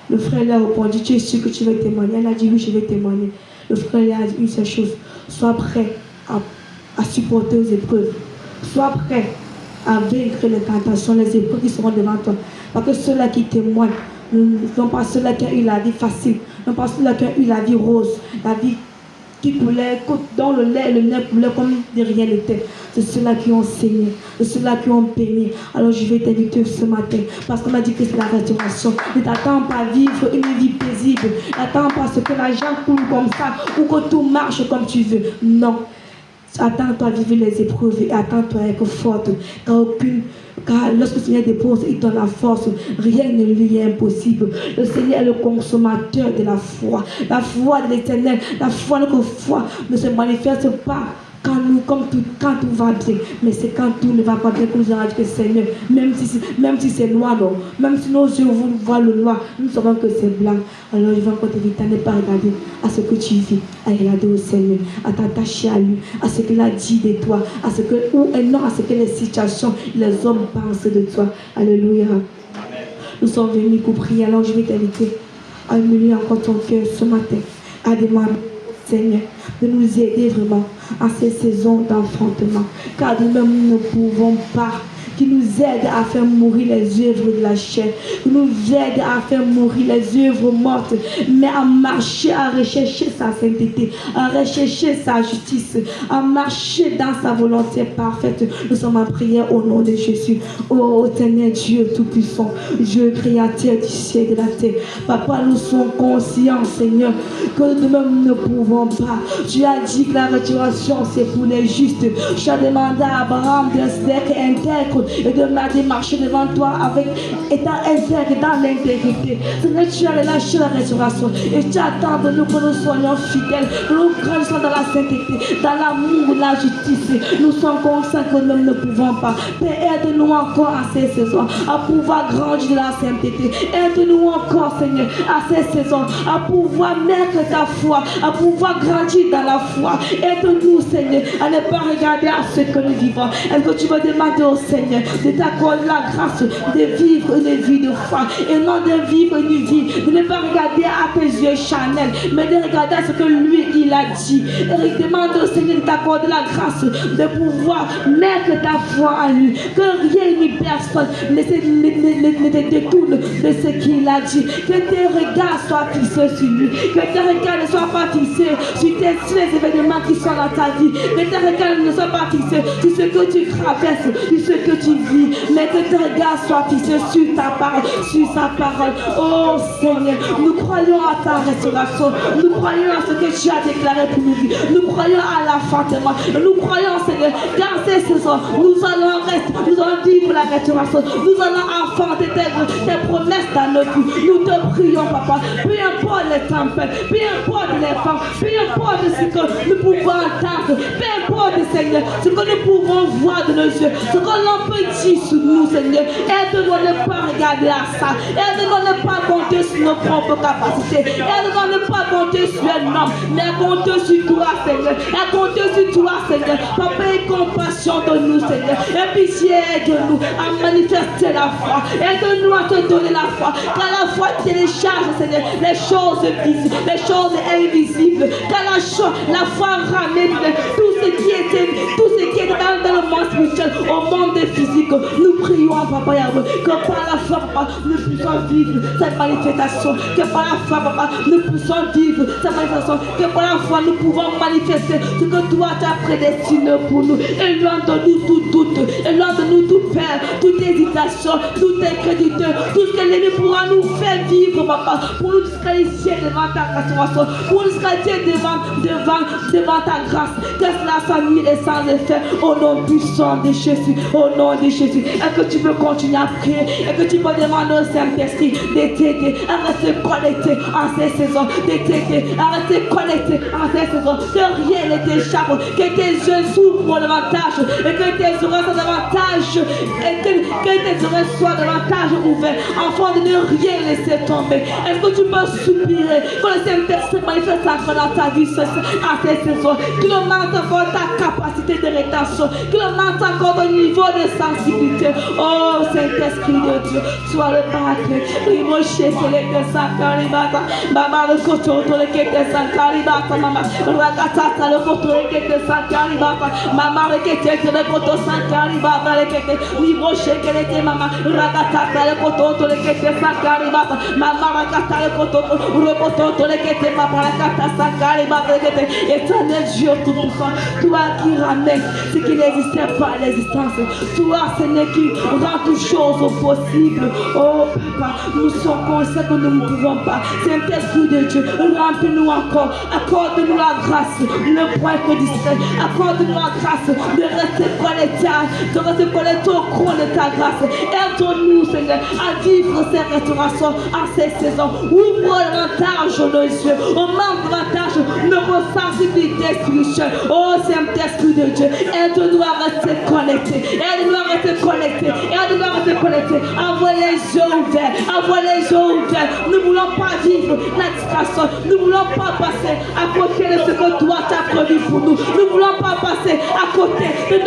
Le frère lui a répondu, tu es sûr que tu veux témoigner? Elle a dit, oui, je vais témoigner. Le frère lui a dit une seule chose, sois prêt à supporter les épreuves. Sois prêt à vaincre les tentations, les épreuves qui seront devant toi. Parce que ceux-là qui témoignent ne sont pas ceux-là qui ont eu la vie facile, ne sont pas ceux-là qui ont eu la vie rose, la vie qui coulait, dont le lait et le nez coulaient comme de rien n'était. C'est ceux-là qui ont saigné, c'est ceux-là qui ont péni. Alors je vais t'inviter ce matin, parce qu'on a dit que c'est la restauration. Ne t'attends pas à vivre une vie paisible. N'attends pas à ce que l'argent coule comme ça, ou que tout marche comme tu veux. Non. Attends-toi à vivre les épreuves et attends-toi à être forte. Car lorsque le Seigneur dépose, il donne la force. Rien ne lui est impossible. Le Seigneur est le consommateur de la foi. La foi de l'Éternel, notre foi ne se manifeste pas quand tout va bien, mais c'est quand tout ne va pas bien que nous avons dit que Seigneur, même si c'est noir, non, même si nos yeux voient le noir, nous savons que c'est blanc. Alors je vais encore t'inviter à ne pas regarder à ce que tu vis, à regarder au Seigneur, à t'attacher à lui, à ce qu'il a dit de toi, et non à ce que les situations, les hommes pensent de toi. Alléluia. Nous sommes venus pour prier, alors je vais t'inviter à humilier encore ton cœur ce matin, à demander Seigneur, de nous aider vraiment à ces saisons d'enfantement, car nous-mêmes ne pouvons pas. Qui nous aide à faire mourir les œuvres de la chair, qui nous aide à faire mourir les œuvres mortes, mais à marcher, à rechercher sa sainteté, à rechercher sa justice, à marcher dans sa volonté parfaite. Nous sommes en prière au nom de Jésus. Oh Seigneur Dieu Tout-Puissant, Dieu créateur du ciel et de la terre. Papa, nous sommes conscients, Seigneur, que nous-mêmes ne pouvons pas. Tu as dit que la restauration c'est pour les justes. Tu as demandé à Abraham d'être intègre et de marcher devant toi avec étant intègre dans l'intégrité. Seigneur, tu as relâché la restauration et tu attends de nous que nous soyons fidèles, que nous grandissions dans la sainteté, dans l'amour, la justice. Nous sommes conscients que nous ne pouvons pas. Père, aide-nous encore à ces saisons à pouvoir grandir dans la sainteté. Aide-nous encore, Seigneur, à ces saisons à pouvoir mettre ta foi, à pouvoir grandir dans la foi. Aide-nous, Seigneur, à ne pas regarder à ce que nous vivons. Est-ce que tu veux demander au Seigneur de t'accorder la grâce de vivre une vie de foi et non de vivre une vie, de ne pas regarder à tes yeux charnels, mais de regarder à ce que lui, il a dit. Et demande au Seigneur de t'accorder la grâce de pouvoir mettre ta foi en lui, que rien ni personne ne te détourne de ce qu'il a dit. Que tes regards soient fixés sur lui, que tes regards ne soient pas fixés sur les événements qui sont dans ta vie, que tes regards ne soient pas fixés sur ce que tu traverses, sur ce que tu vis, mais que tes regards soient fixés sur ta parole, sur sa parole. Oh Seigneur, nous croyons à ta restauration, nous croyons à ce que tu as déclaré pour nous. Nous croyons à l'enfantement, nous croyons, Seigneur, dans ces saisons restauration. Nous allons vivre la restauration. Nous allons affronter tes promesses dans notre vie. Nous te prions, papa. Peu importe les tempêtes, peu importe les femmes, peu importe ce que nous pouvons entendre, peu importe, Seigneur, ce que nous pouvons voir de nos yeux, ce que l'on peut dire sur nous, Seigneur. Aide-nous à ne pas regarder à ça. Aide-nous à ne pas compter sur nos propres capacités. Aide-nous à ne pas compter sur un homme, mais à compter sur toi, Seigneur. À compter sur toi, Seigneur. Papa, aie compassion de nous, Seigneur. Et pitié, aide-nous à manifester la foi. Aide-nous à te donner la foi. Car la foi télécharge, Seigneur, les choses visibles, les choses invisibles. Car la foi ramène tout ce qui était dans le monde spirituel au monde physique. Nous prions, Papa Yahweh, que par la foi, Papa, nous puissions vivre cette manifestation. Que par la foi, Papa, nous puissions vivre cette manifestation. Que par la foi, nous pouvons manifester ce que toi tu as prédestiné pour nous. Éloigne-nous tout doute, éloigne-nous tout peur, toute hésitation, toute incrédulité, tout ce que l'ennemi pourra nous faire vivre, Papa, pour nous disqualifier devant ta restauration, pour nous disqualifier devant ta grâce. Que cela soit mis et sans effet au nom puissant de Jésus, au nom de Jésus. Et que tu peux continuer à prier, et que tu peux demander au Saint-Esprit de t'aider à rester connecté en ces saisons, de t'aider à rester connecté en ces saisons, que rien ne t'échappe, que tes yeux s'ouvrent davantage, et que tes oreilles soient davantage, et que tes oreilles soient davantage ouvertes, afin de ne rien laisser tomber. Est-ce que tu peux soupirer que le Saint-Esprit manifeste encore dans ta vie en ces saisons, qu'il augmente encore ta capacité de rétention, qu'il augmente encore ton niveau de sensibilité. Oh Saint-Esprit de Dieu, sois le Pâtre. Rimoché, c'est les Sakaribata, Maman, le coteau, le quête Sakaribata, Maman, Rakatata, le coteau, le quête Sakaribata, Maman, le quête, le coteau Sakaribata, le quête, Rimoché, qu'elle était Maman, Rakatata, le coteau, le quête Sakaribata, Maman, Rakata, le coteau, le quête, Maman, Rakata, Sakaribata, le quête, éternel Dieu tout-puissant, toi qui ramène ce qui n'existait pas à l'existence, toi, Seigneur, qui rend toutes choses possibles. Oh, Papa, nous sommes conscients que nous ne pouvons pas. Saint-Esprit de Dieu, remplis-nous encore. Accorde-nous la grâce, le point que distrait. Accorde-nous la grâce de rester connecté au cours de ta grâce. Aide-nous, Seigneur, à vivre ces restaurations en ces saisons. Ouvre davantage nos yeux. Augmente davantage nos sensibilités spirituelles. Oh, Saint-Esprit de Dieu, aide-nous à rester connectés. Aide-nous à rester connectés. Aide-nous à rester connectés. Envoie les yeux ouverts. Envoie les yeux ouverts. Nous ne voulons pas vivre la distraction. Nous ne voulons pas passer à côté de ce que toi t'as prévu pour nous. Nous ne voulons pas passer à côté de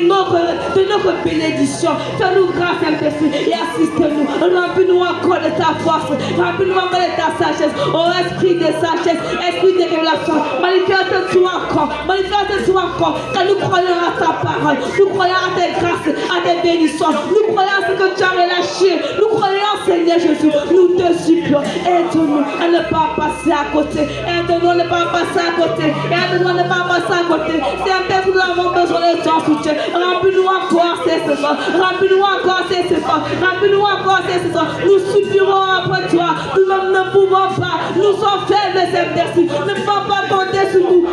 notre bénédiction. Fais-nous grâce, Saint-Esprit, et assiste-nous. Remplis-nous encore de ta force. Remplis-nous encore de ta sagesse. Oh, esprit de sagesse, esprit de révélation. Manifeste-toi encore. Manifeste-toi encore. Car nous croyons à ta parole. Nous croyons à tes grâces, à tes bénédictions. Nous croyons à ce que tu as relâché. Nous croyons, Seigneur Jésus. Nous te supplions. Aide-nous à ne pas passer à côté. Aide-nous à ne pas passer à côté. Aide-nous à ne pas passer à côté. Saint-Esprit, nous avons besoin de ton soutien. Remplis-nous encore ces saisons. Remplis-nous encore ces saisons. Remplis-nous encore ces saisons. Nous suffirons après toi. Nous-mêmes ne pouvons pas. Nous sommes faibles, Saint-Esprit. Nous ne pouvons pas compter sur nous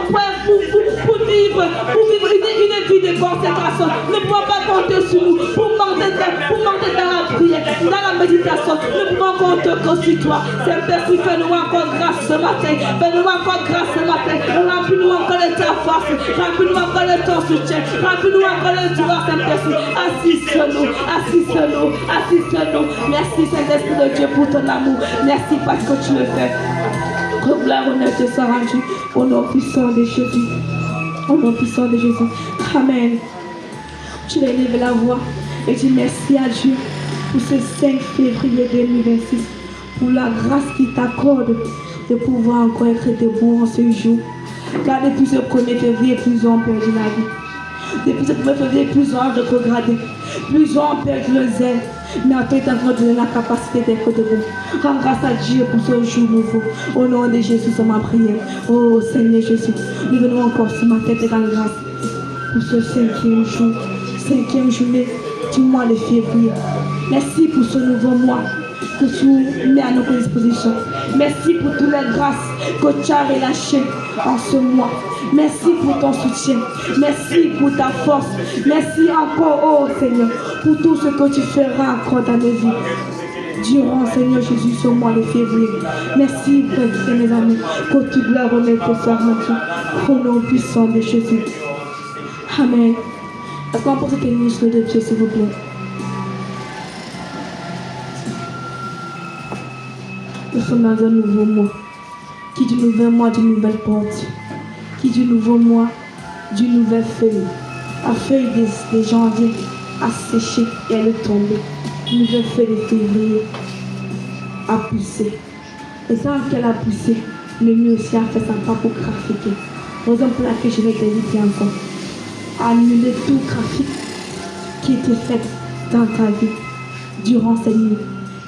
pour vivre une vie de consécration. Nous ne pouvons pas compter sur nous pour monter dans la prière, dans la méditation. Nous pouvons compter que sur toi. Saint-Esprit, fais-nous encore grâce ce matin. Fais-nous encore grâce ce matin. Remplis-nous encore de ta force. Remplis-nous encore de ton soutien. Remplis-nous encore de toi, Saint-Esprit. Assiste-nous. Assiste-nous. Assiste-nous. Merci, Saint-Esprit de Dieu, pour ton amour. Merci parce que tu le fais. Que gloire, honneur te soit rendu au nom puissant de Jésus. Au nom puissant de Jésus. Amen. Tu élèves la voix et dis merci à Dieu pour ce 5 février 2026, pour la grâce qu'il t'accorde de pouvoir encore être debout en ce jour. Car depuis ce 1er février, plusieurs ont perdu la vie. Depuis ce 1er février, plusieurs ont rétrogradé. Plusieurs ont perdu le zèle. Mais après, tu as donné la capacité d'être debout. Rends grâce à Dieu pour ce jour nouveau. Au nom de Jésus, c'est ma prière. Oh Seigneur Jésus, nous venons encore sur ma tête et dans grâce pour ce 5e jour, 5e journée du mois de février. Merci pour ce nouveau mois que tu mets à notre disposition. Merci pour toutes les grâces que tu as relâchées en ce mois. Merci pour ton soutien. Merci pour ta force. Merci encore, oh Seigneur, pour tout ce que tu feras encore dans nos vies. Durant, Seigneur Jésus, ce mois de février. Merci, frères et mes amis, que tu dois remettre tes frères en Dieu. Au nom puissant de Jésus. Amen. Est-ce qu'on peut se tenir sur les pieds, s'il vous plaît? Nous sommes dans un nouveau mois. Qui dit nouveau mois, d'une nouvelle porte. Qui dit nouveau mois, d'une nouvelle feuille. La feuille de janvier a séché et elle est tombée. Une nouvelle feuille de février a poussé. Et tant qu'elle a poussé, l'ennemi aussi a fait sa part pour trafiquer. Raison pour laquelle je vais t'inviter encore à annuler tout trafic qui était fait dans ta vie durant cette nuit,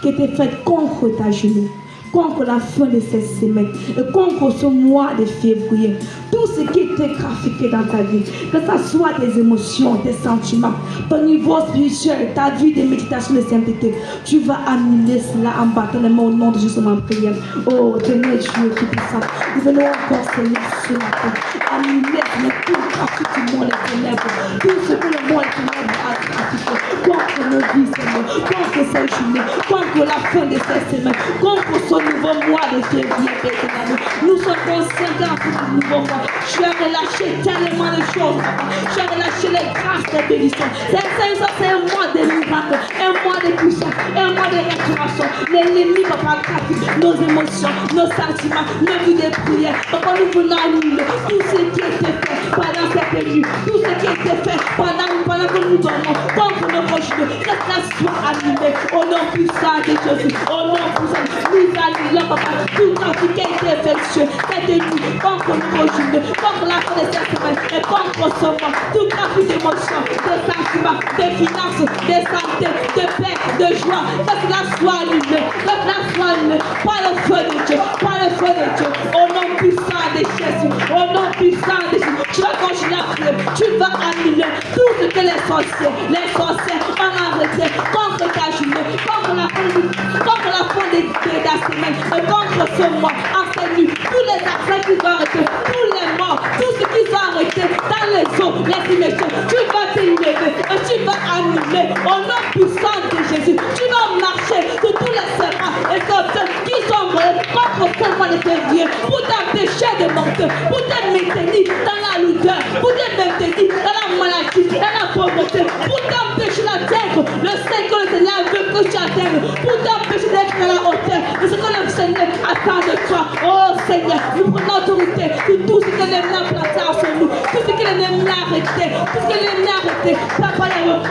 qui était fait contre ta journée, contre la fin de cette semaine et contre ce mois de février. Tout ce qui était trafiqué dans ta vie, que ce soit tes émotions, tes sentiments, ton niveau spirituel, ta vie de méditation de sainteté, tu vas annuler cela en battant les mains au nom de Jésus en prière. Oh, Seigneur Dieu qui puissant, nous venons encore, Seigneur, ce matin, annuler tout le trafic du monde des ténèbres, tout ce que le monde des ténèbres a trafiqué, contre nos vies, Seigneur, contre cette journée, contre la fin de cette semaine, contre ce nouveau mois de février, Père. Nous sommes conscients pour ce nouveau mois. Tu as relâché tellement de choses, tu as relâché les grâces de bénédiction. C'est un mois de miracles, un mois de puissance, un mois de restauration. L'ennemi va pas trafiquer nos émotions, nos sentiments, nos vies de prière. Papa, nous venons annuler tout ce qui a été fait pendant cette nuit, tout ce qui a été fait pendant que nous dormons, contre nos proches, que cela soit annulé au nom puissant de Jésus, au nom puissant. Nous annulons, papa, tout trafic qui a été effectué cette nuit contre nos proches, contre la fin de cette semaine et contre ce mois, tout trafic d'émotions, de sentiments, de finances, de santé, de paix, de joie, que cela soit annulé, que cela soit annulé par le feu de Dieu, par le feu de Dieu, au nom puissant de Jésus, au nom puissant de Jésus. Tu vas continuer à prier, tu vas annuler tout ce que les sorciers ont arrêté contre ta journée, contre la fin de la semaine et contre ce mois, en cette nuit, tous les accès qui sont arrêtés, tous les morts, tout ce qui sont arrêtés dans les eaux, les dimensions, tu vas te lever et tu vas annuler au nom puissant de Jésus. Tu vas marcher sur tous les serpents et sorciers qui sont morts contre ce mois de février pour t'empêcher de monter, pour te maintenir dans la lueur, pour te maintenir dans la maladie, dans la pauvreté, pour t'empêcher d'atteindre le Seigneur de Seigneur veut que tu atteignes, pour t'empêcher d'être dans la hauteur de ce que le Seigneur attend de toi. Oh Seigneur, nous prenons autorité sur tout ce que l'ennemi a planté en nous, tout ce que l'ennemi a arrêté, tout ce que l'ennemi a arrêté, papa,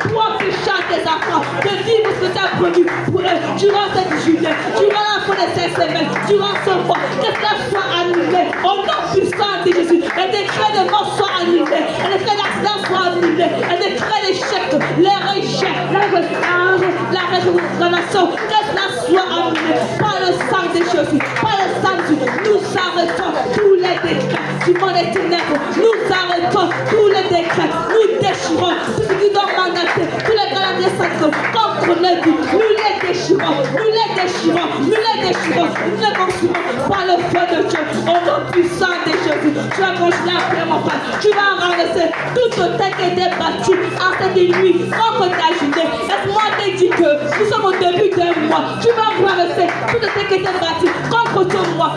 pour empêcher à tes enfants de vivre ce que tu as promis pour eux durant cette journée, durant la fin de cette semaine, durant ce mois, que ça soit annulé au nom puissant de Jésus. Les décrets de mort soient annulés, les décrets d'accident soient annulés, les décrets d'échec, les rejets, la réincarnation, que cela soit annulé par le sang de Jésus, par le sang de Jésus. Nous arrêtons tous les décrets du monde des ténèbres, nous arrêtons tous les décrets, nous déchirons tout ce qui doit mandater, tous les calendriers sacrés contre les vies, nous les déchirons, nous les déchirons, nous les déchirons, nous les consumons par le feu de Dieu, au nom puissant de Jésus. Tu vas continuer à prier, mon Père, tu vas renverser toute tête qui était bâtie en cette nuit contre ta journée. Laisse-moi te dire que nous sommes au début d'un mois, tu vas renverser toute tête qui était bâtie contre ton mois,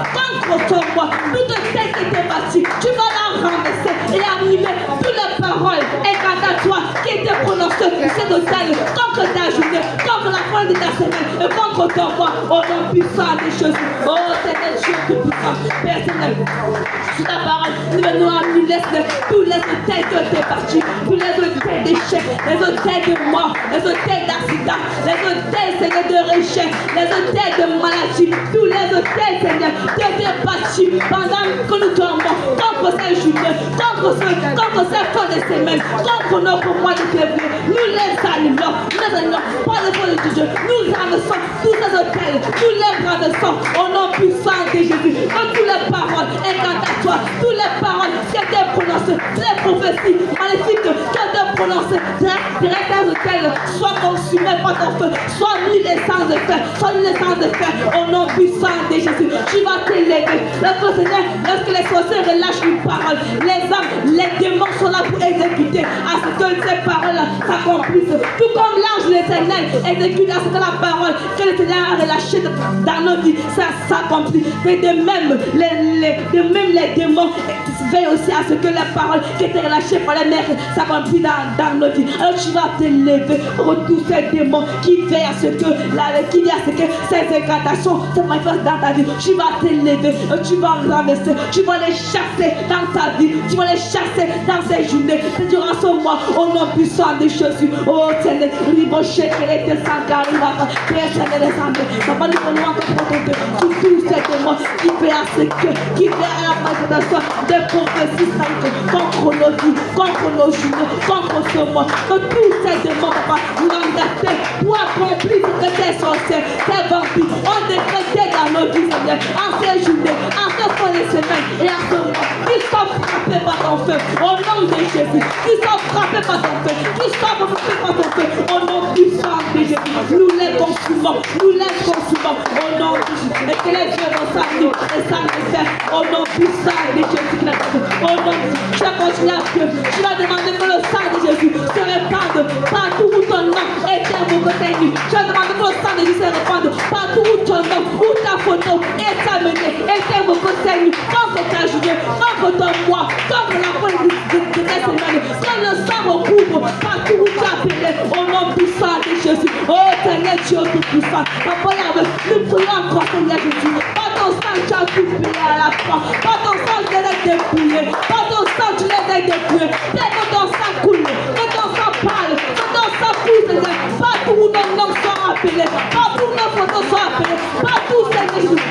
toute tête qui était bâtie, tu vas la renverser et annuler toutes les paroles incantatoires qui étaient prononcées sur cet hôtel contre ta journée, contre la fin de ta semaine et contre ton mois, au nom puissant de Jésus. Oh Seigneur Dieu tout puissant, Père Seigneur, sur ta parole, nous venons annuler tous les hôtels qui ont été partis, tous les hôtels d'échecs, les hôtels de mort, les hôtels d'accident, les hôtels, Seigneur, de rejet, les hôtels de maladie, tous les hôtels, Seigneur, qui ont été partis pendant que nous dormons, contre cette journée, contre cette fin de semaine, contre notre mois de février. Nous les annulons, par le feu de Dieu, nous ramassons tous ces hôtels, nous les ramassons au nom puissant de Jésus. Dans toutes les paroles incantatoires, toutes les paroles qui étaient prononcées, les prophéties maléfiques qui étaient prononcées commencer. Tes hôtels soient consumés par ton feu, soient mis les sangs de fer, soient mis les sangs de fer au nom puissant de Jésus. Tu vas t'élever. Lorsque les sorciers relâchent une parole, les âmes, les démons sont là pour exécuter à ce que ces paroles s'accomplissent. Tout comme l'ange de l'Éternel exécute à ce que la parole que l'Éternel a relâchée dans nos vies, ça s'accomplit. Et de même, les démons veillent aussi à ce que la parole qui était relâchée par les mères s'accomplit dans nos vies. Alors tu vas t'élever contre tous ces démons qui veillent à ce que ces incantations se manifestent dans ta vie. Tu vas t'élever, tu vas renverser, tu vas les chasser dans ta vie, tu vas les chasser dans ces journées, durant ce mois, au nom puissant de Jésus. Oh Seigneur, ribocher, qu'elle était sans garde, Père Seigneur des armées, papa, nous voulons encore prendre sur tous ces démons qui fait à ce qui fait à la manifestation des prophéties contre nos vies, contre nos journées, contre ce mois, que tous ces démons, papa, nous engagent pour accomplir ce que tes sorciers, tes vampires ont décrété dans nos vies, Seigneur, en ces journées, en ces fins de semaine et en ce mois, qu'ils soient frappés par ton feu, au nom de Jésus, qu'ils soient frappés par ton feu, qu'ils soient frappés par ton feu, au nom puissant de Jésus. Nous les consumons, au nom de Jésus. Et que les dieux vont s'amener et s'amener au nom puissant de Jésus. Au nom de Jésus. Tu vas continuer à Dieu. Tu vas demander que le sang de Jésus se répande partout où ton nom est invoqué. Tu vas demander que le sang de Jésus se répande partout où ton nom, où ta photo est amenée, est invoqué. Contre ta journée, contre ton mois, contre la fin de ta semaine. Quand le sang recouvre partout où tu as appelé, au nom puissant de Jésus. Oh Seigneur Dieu tout-puissant. Papa, nous prions encore Seigneur Jésus. Pas ton sang, tu as tout payé à la croix. Pas ton sang, tu les as dépouillés. Pas ton sang, tu les as dépouillés. Que ton sang coule, que ton sang parle, que ton sang coule, Seigneur. Partout où nos noms sont appelés, partout où nos photos sont appelées, partout, Seigneur Jésus.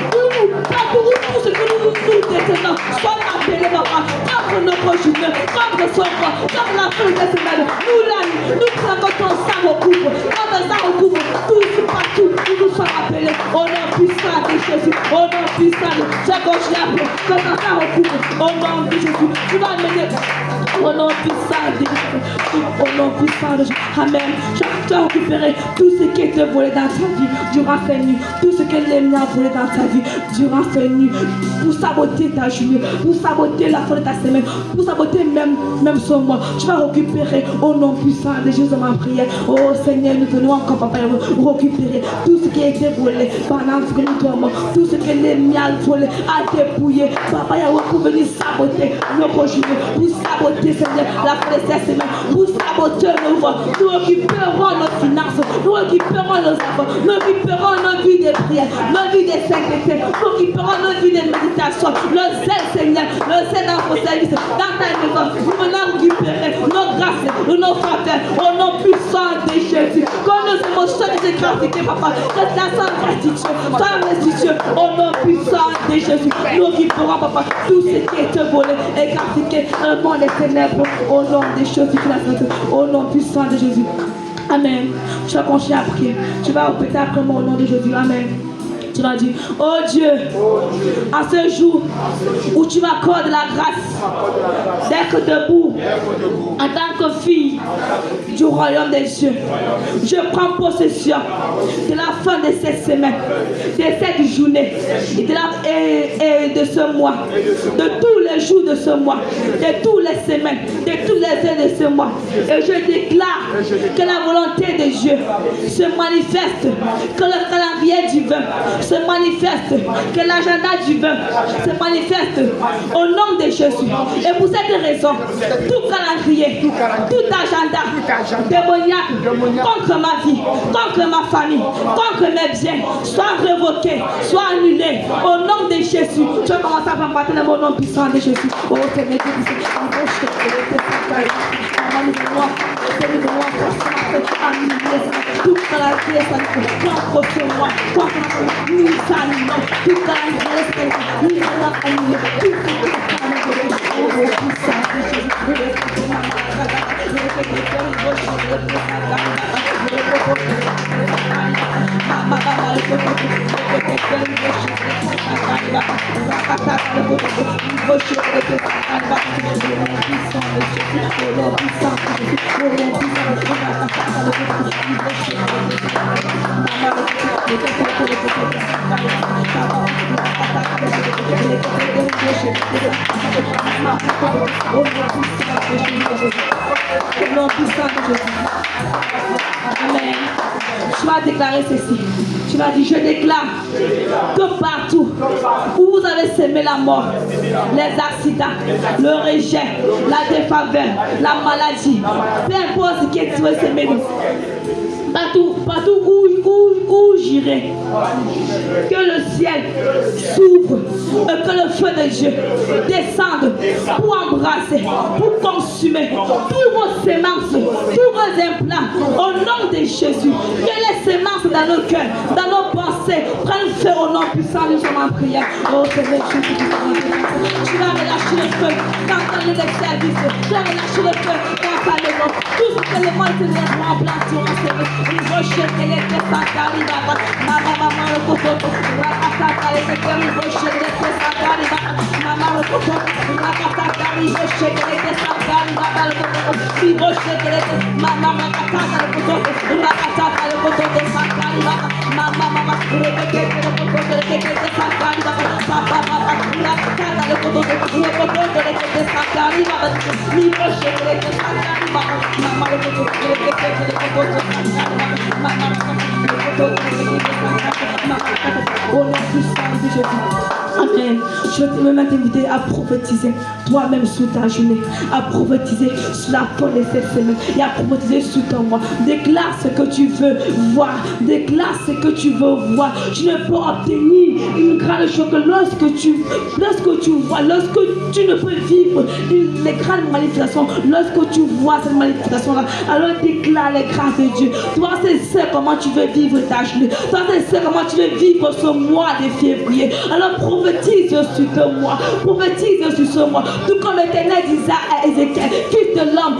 Partout où tout ce que nous détenons soit appelé, papa. Contre notre journée, contre son corps, contre la fin de la semaine. Nous prenons que ton sang recouvre. Quand ton sang recouvre, tout partout où nous sommes appelés. Au nom puissant de Jésus. Au nom puissant de Jésus. Je continue à prier. Que ton sang recouvre. Au nom de Jésus. Tu vas mener. Au nom puissant de Jésus. Au nom puissant de Jésus. Amen. Tu as récupéré tout ce qui était volé dans ta vie durant ces nuits. Tout ce que l'ennemi a volé dans ta vie durant ces nuits. Pour saboter ta journée. Pour saboter la fin de ta semaine. Pour saboter même ce mois. Tu vas récupérer au nom puissant de Jésus ma prière. Oh Seigneur, nous venons encore, papa, récupérer tout ce qui a été volé pendant que nous dormons. Tout ce que l'ennemi a volé, a dépouillé. Papa, il y a pour venir saboter nos journées. Pour saboter, Seigneur, la fin de cette semaine. Pour saboter nos voix. Nous récupérons nos finances. Nous récupérons nos enfants. Nous récupérons nos vies de prière. Nos vies de sainteté. Nous récupérons nos vies de méditation. Le zèle, Seigneur. Le zèle dans vos services. Dans ta maison. Nous venons récupérer nos grâces, nos faveurs. Au nom puissant de Jésus. Quand nos émotions étaient gratifiées, papa. Que ça soit restitué. Au nom puissant de Jésus. Nous récupérons, papa, tout ce qui est volé et gratifié dans le monde des ténèbres. Au nom de Jésus. Au nom puissant de Jésus. Amen. Tu vas continuer à prier. Tu vas répéter après moi au nom de Jésus. Amen. Tu vas dire, oh Dieu, à ce jour où tu m'accordes la grâce d'être debout en tant que fille du royaume des cieux, je prends possession de la fin de cette semaine, de cette journée et de ce mois, de tous les jours de ce mois, de toutes les semaines, de toutes les heures de ce mois. Et je déclare que la volonté de Dieu se manifeste, que le calendrier divin se manifeste, que l'agenda divin se manifeste au nom de Jésus. Et pour cette raison, tout calendrier, tout agenda démoniaque contre ma vie, contre ma famille, contre mes biens, soit révoqué, soit annulé au nom de Jésus. Je commence à combattre le nom puissant de Jésus. Oh Seigneur, tout calendrier, contre moi, contre nous, tout calendrier, nous allons annuler tout ce Amen. Tu vas déclarer ceci. Tu vas dire, je déclare que partout où vous avez semé la mort, les accidents, le rejet, la défaveur, la maladie, peu importe ce que tu veux semer, partout où j'irai, que le ciel s'ouvre et que le feu de Dieu descende pour embrasser, pour consumer tous vos semences, tous vos implants au nom de Jésus. Que les semences dans nos cœurs, dans nos pensées prennent feu au nom puissant de Jésus en prière. Oh Seigneur Jésus, tu vas relâcher le feu dans les services, tu vas relâcher le feu dans ta maison. Tout ce que les mots de Seigneur vont remplacer, Seigneur. Au nom puissant de Jésus. Amen. Je veux même t'inviter à prophétiser toi-même sur ta journée, à prophétiser sur la fin de cette semaine et à prophétiser sur ton mois. Déclare ce que tu veux voir, déclare ce que tu veux voir. Tu ne peux obtenir une grande chose que lorsque tu vois, lorsque tu ne peux vivre les grandes manifestations, lorsque tu vois cette manifestation-là, alors déclare les grâces de Dieu. Toi, c'est comment tu veux vivre ta journée. Toi, c'est comment tu veux vivre ce mois de février. Alors prophétise sur ce mois, prophétise sur ce mois. Tout comme l'Éternel disait à Ézéchiel, fils de l'homme,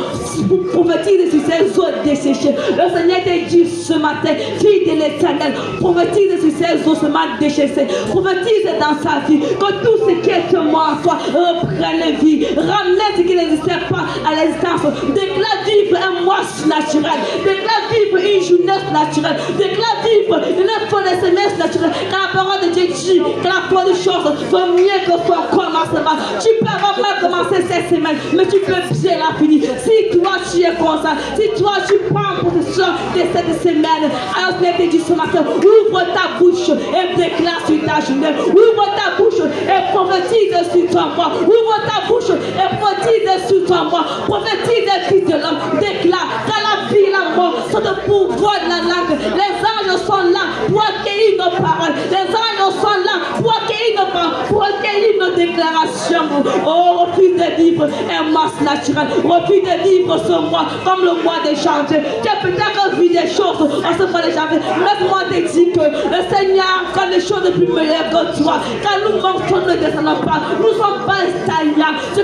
prophétise sur ces eaux desséchées. Le Seigneur te dit ce matin, fille de l'Éternel, prophétise sur ces eaux ce matin desséchées. Prophétise dans sa vie que tout ce qui est mort en toi reprenne vie. Ramène ce qui n'existait pas à l'existence. Déclare vivre un mois naturel. Déclare vivre une journée naturelle. Déclare vivre une fin de semaine naturelle. Car la parole de Dieu dit que la foi des choses vaut mieux que son commencement. Tu peux avoir mal commencé cette semaine, mais tu peux bien la finir. Si toi tu es conscient, si toi tu prends possession de cette semaine, alors je te dis ce matin, ouvre ta bouche et déclare sur ta journée. Ouvre ta bouche et prophétise sur ton mois. Ouvre ta bouche et prophétise sur ton mois. Prophétise, fils de l'homme. Déclare qu'à la vie et la mort sont le pouvoir de la langue. Les anges sont là pour accueillir nos paroles. Les anges sont là pour accueillir nos paroles, pour accueillir nos déclarations. Oh, refuse de vivre un mois naturel. Refuse de vivre ce mois comme le mois de janvier. Tu as peut-être vu des choses en ce mois de janvier. Laisse-moi te dire que le Seigneur a des choses de plus meilleures que toi. Car nous manquons, ne descendons pas. Nous ne sommes pas installés. Ce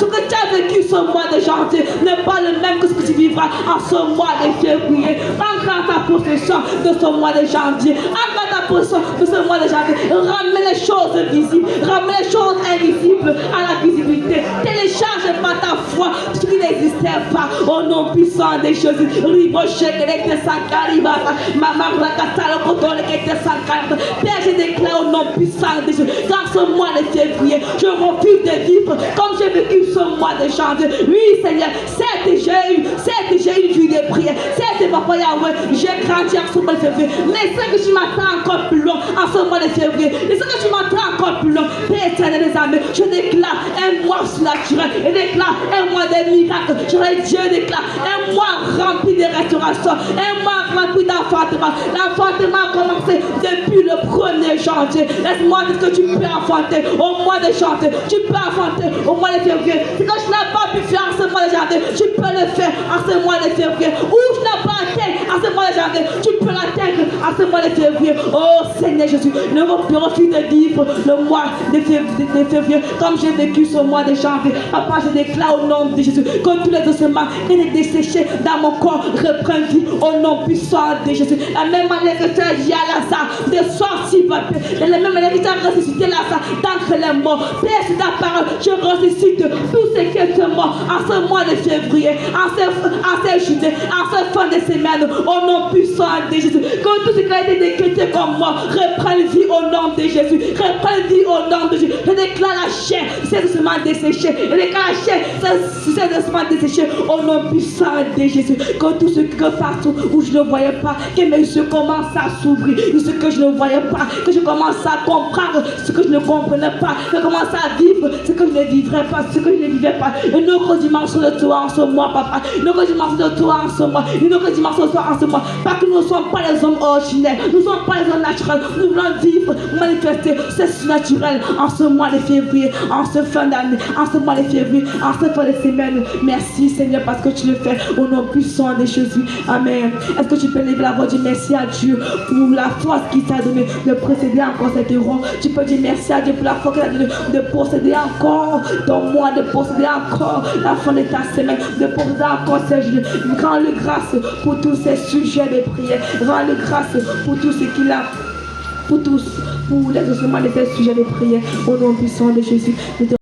que tu as vécu ce mois de janvier n'est pas le même que ce que tu vivras en ce mois de février. Encore ta possession de ce mois de janvier. Encore ta possession de ce mois de janvier. Ramène les choses visibles. Ramène les choses invisibles à la visibilité. Télécharge par ta foi ce qui n'existait pas. Au nom puissant de Jésus. Père, je déclare au nom puissant de Jésus. Dans ce mois de février, je refuse de vivre comme j'ai vécu ce mois de janvier. Oui, Seigneur, certes j'ai eu une vie de prière. Certes, Papa Yahweh, j'ai grandi en ce mois de février. Mais c'est que tu m'attends encore plus long en ce mois de février. Et c'est que tu m'attends encore plus long. Père éternel des armées, je déclare un mois naturel. Et déclare un mois de miracles. Dieu déclare un mois rempli de restauration. Un mois rempli d'enfantement. L'enfantement a commencé depuis le 1er janvier. Laisse-moi dire que tu peux enfanter au mois de janvier. Tu peux enfanter au mois de février. Ce que je n'ai pas pu faire en ce mois de janvier, tu peux le faire en ce mois de février. Ou je n'ai pas atteint en ce mois de janvier, tu peux l'atteindre en en ce mois de février. Oh Seigneur Jésus, ne refuse de vivre le mois de février comme j'ai vécu ce mois de janvier. Papa, je déclare au nom de Jésus que tous les ossements qui étaient desséchés dans mon corps reprennent vie au nom puissant de Jésus. La même manière que tu as dit à Lazare de sortir, papa, de la même manière que tu as ressuscité Lazare d'entre les morts. Père, sur ta parole, je ressuscite tous ces qui sont morts en ce mois de février, en ce juillet, en ce fin de semaine, au nom puissant de Jésus. Que tout ce qui a été décrété comme mort reprenne vie au nom de Jésus. Reprenne vie au nom de Jésus. Je déclare la chair, c'est doucement desséché. Je déclare la chair, c'est doucement desséché au nom puissant de Jésus. Que tout ce que partout où je ne voyais pas, que mes yeux commencent à s'ouvrir, ce que je ne voyais pas, que je commence à comprendre ce que je ne comprenais pas, que je commence à vivre ce que je ne vivrais pas, ce que je ne vivais pas. Une autre dimension de toi en ce mois, papa. Une autre dimension de toi en ce mois. Une autre dimension de toi en ce mois. Parce que nous ne sommes pas les hommes ordinaires. Nous ne sommes pas les hommes naturels. Nous voulons vivre, manifester ce naturel en ce mois de février, en ce fin d'année, en ce mois de février, en ce fin de semaine. Merci Seigneur parce que tu le fais au nom puissant de Jésus. Amen. Est-ce que tu peux lever la voix, dire merci à Dieu pour la force qu'il t'a donnée de procéder encore cette erreur. Tu peux dire merci à Dieu pour la force qu'il t'a donnée de procéder encore ton mois, de procéder encore la fin de ta semaine, de procéder encore ces jours. Rends-le grâce pour tous ces sujets de prière. Rends-le grâce pour tout ce qu'il a, pour tous, pour les ossements de ces sujets de prière. Au nom puissant de Jésus.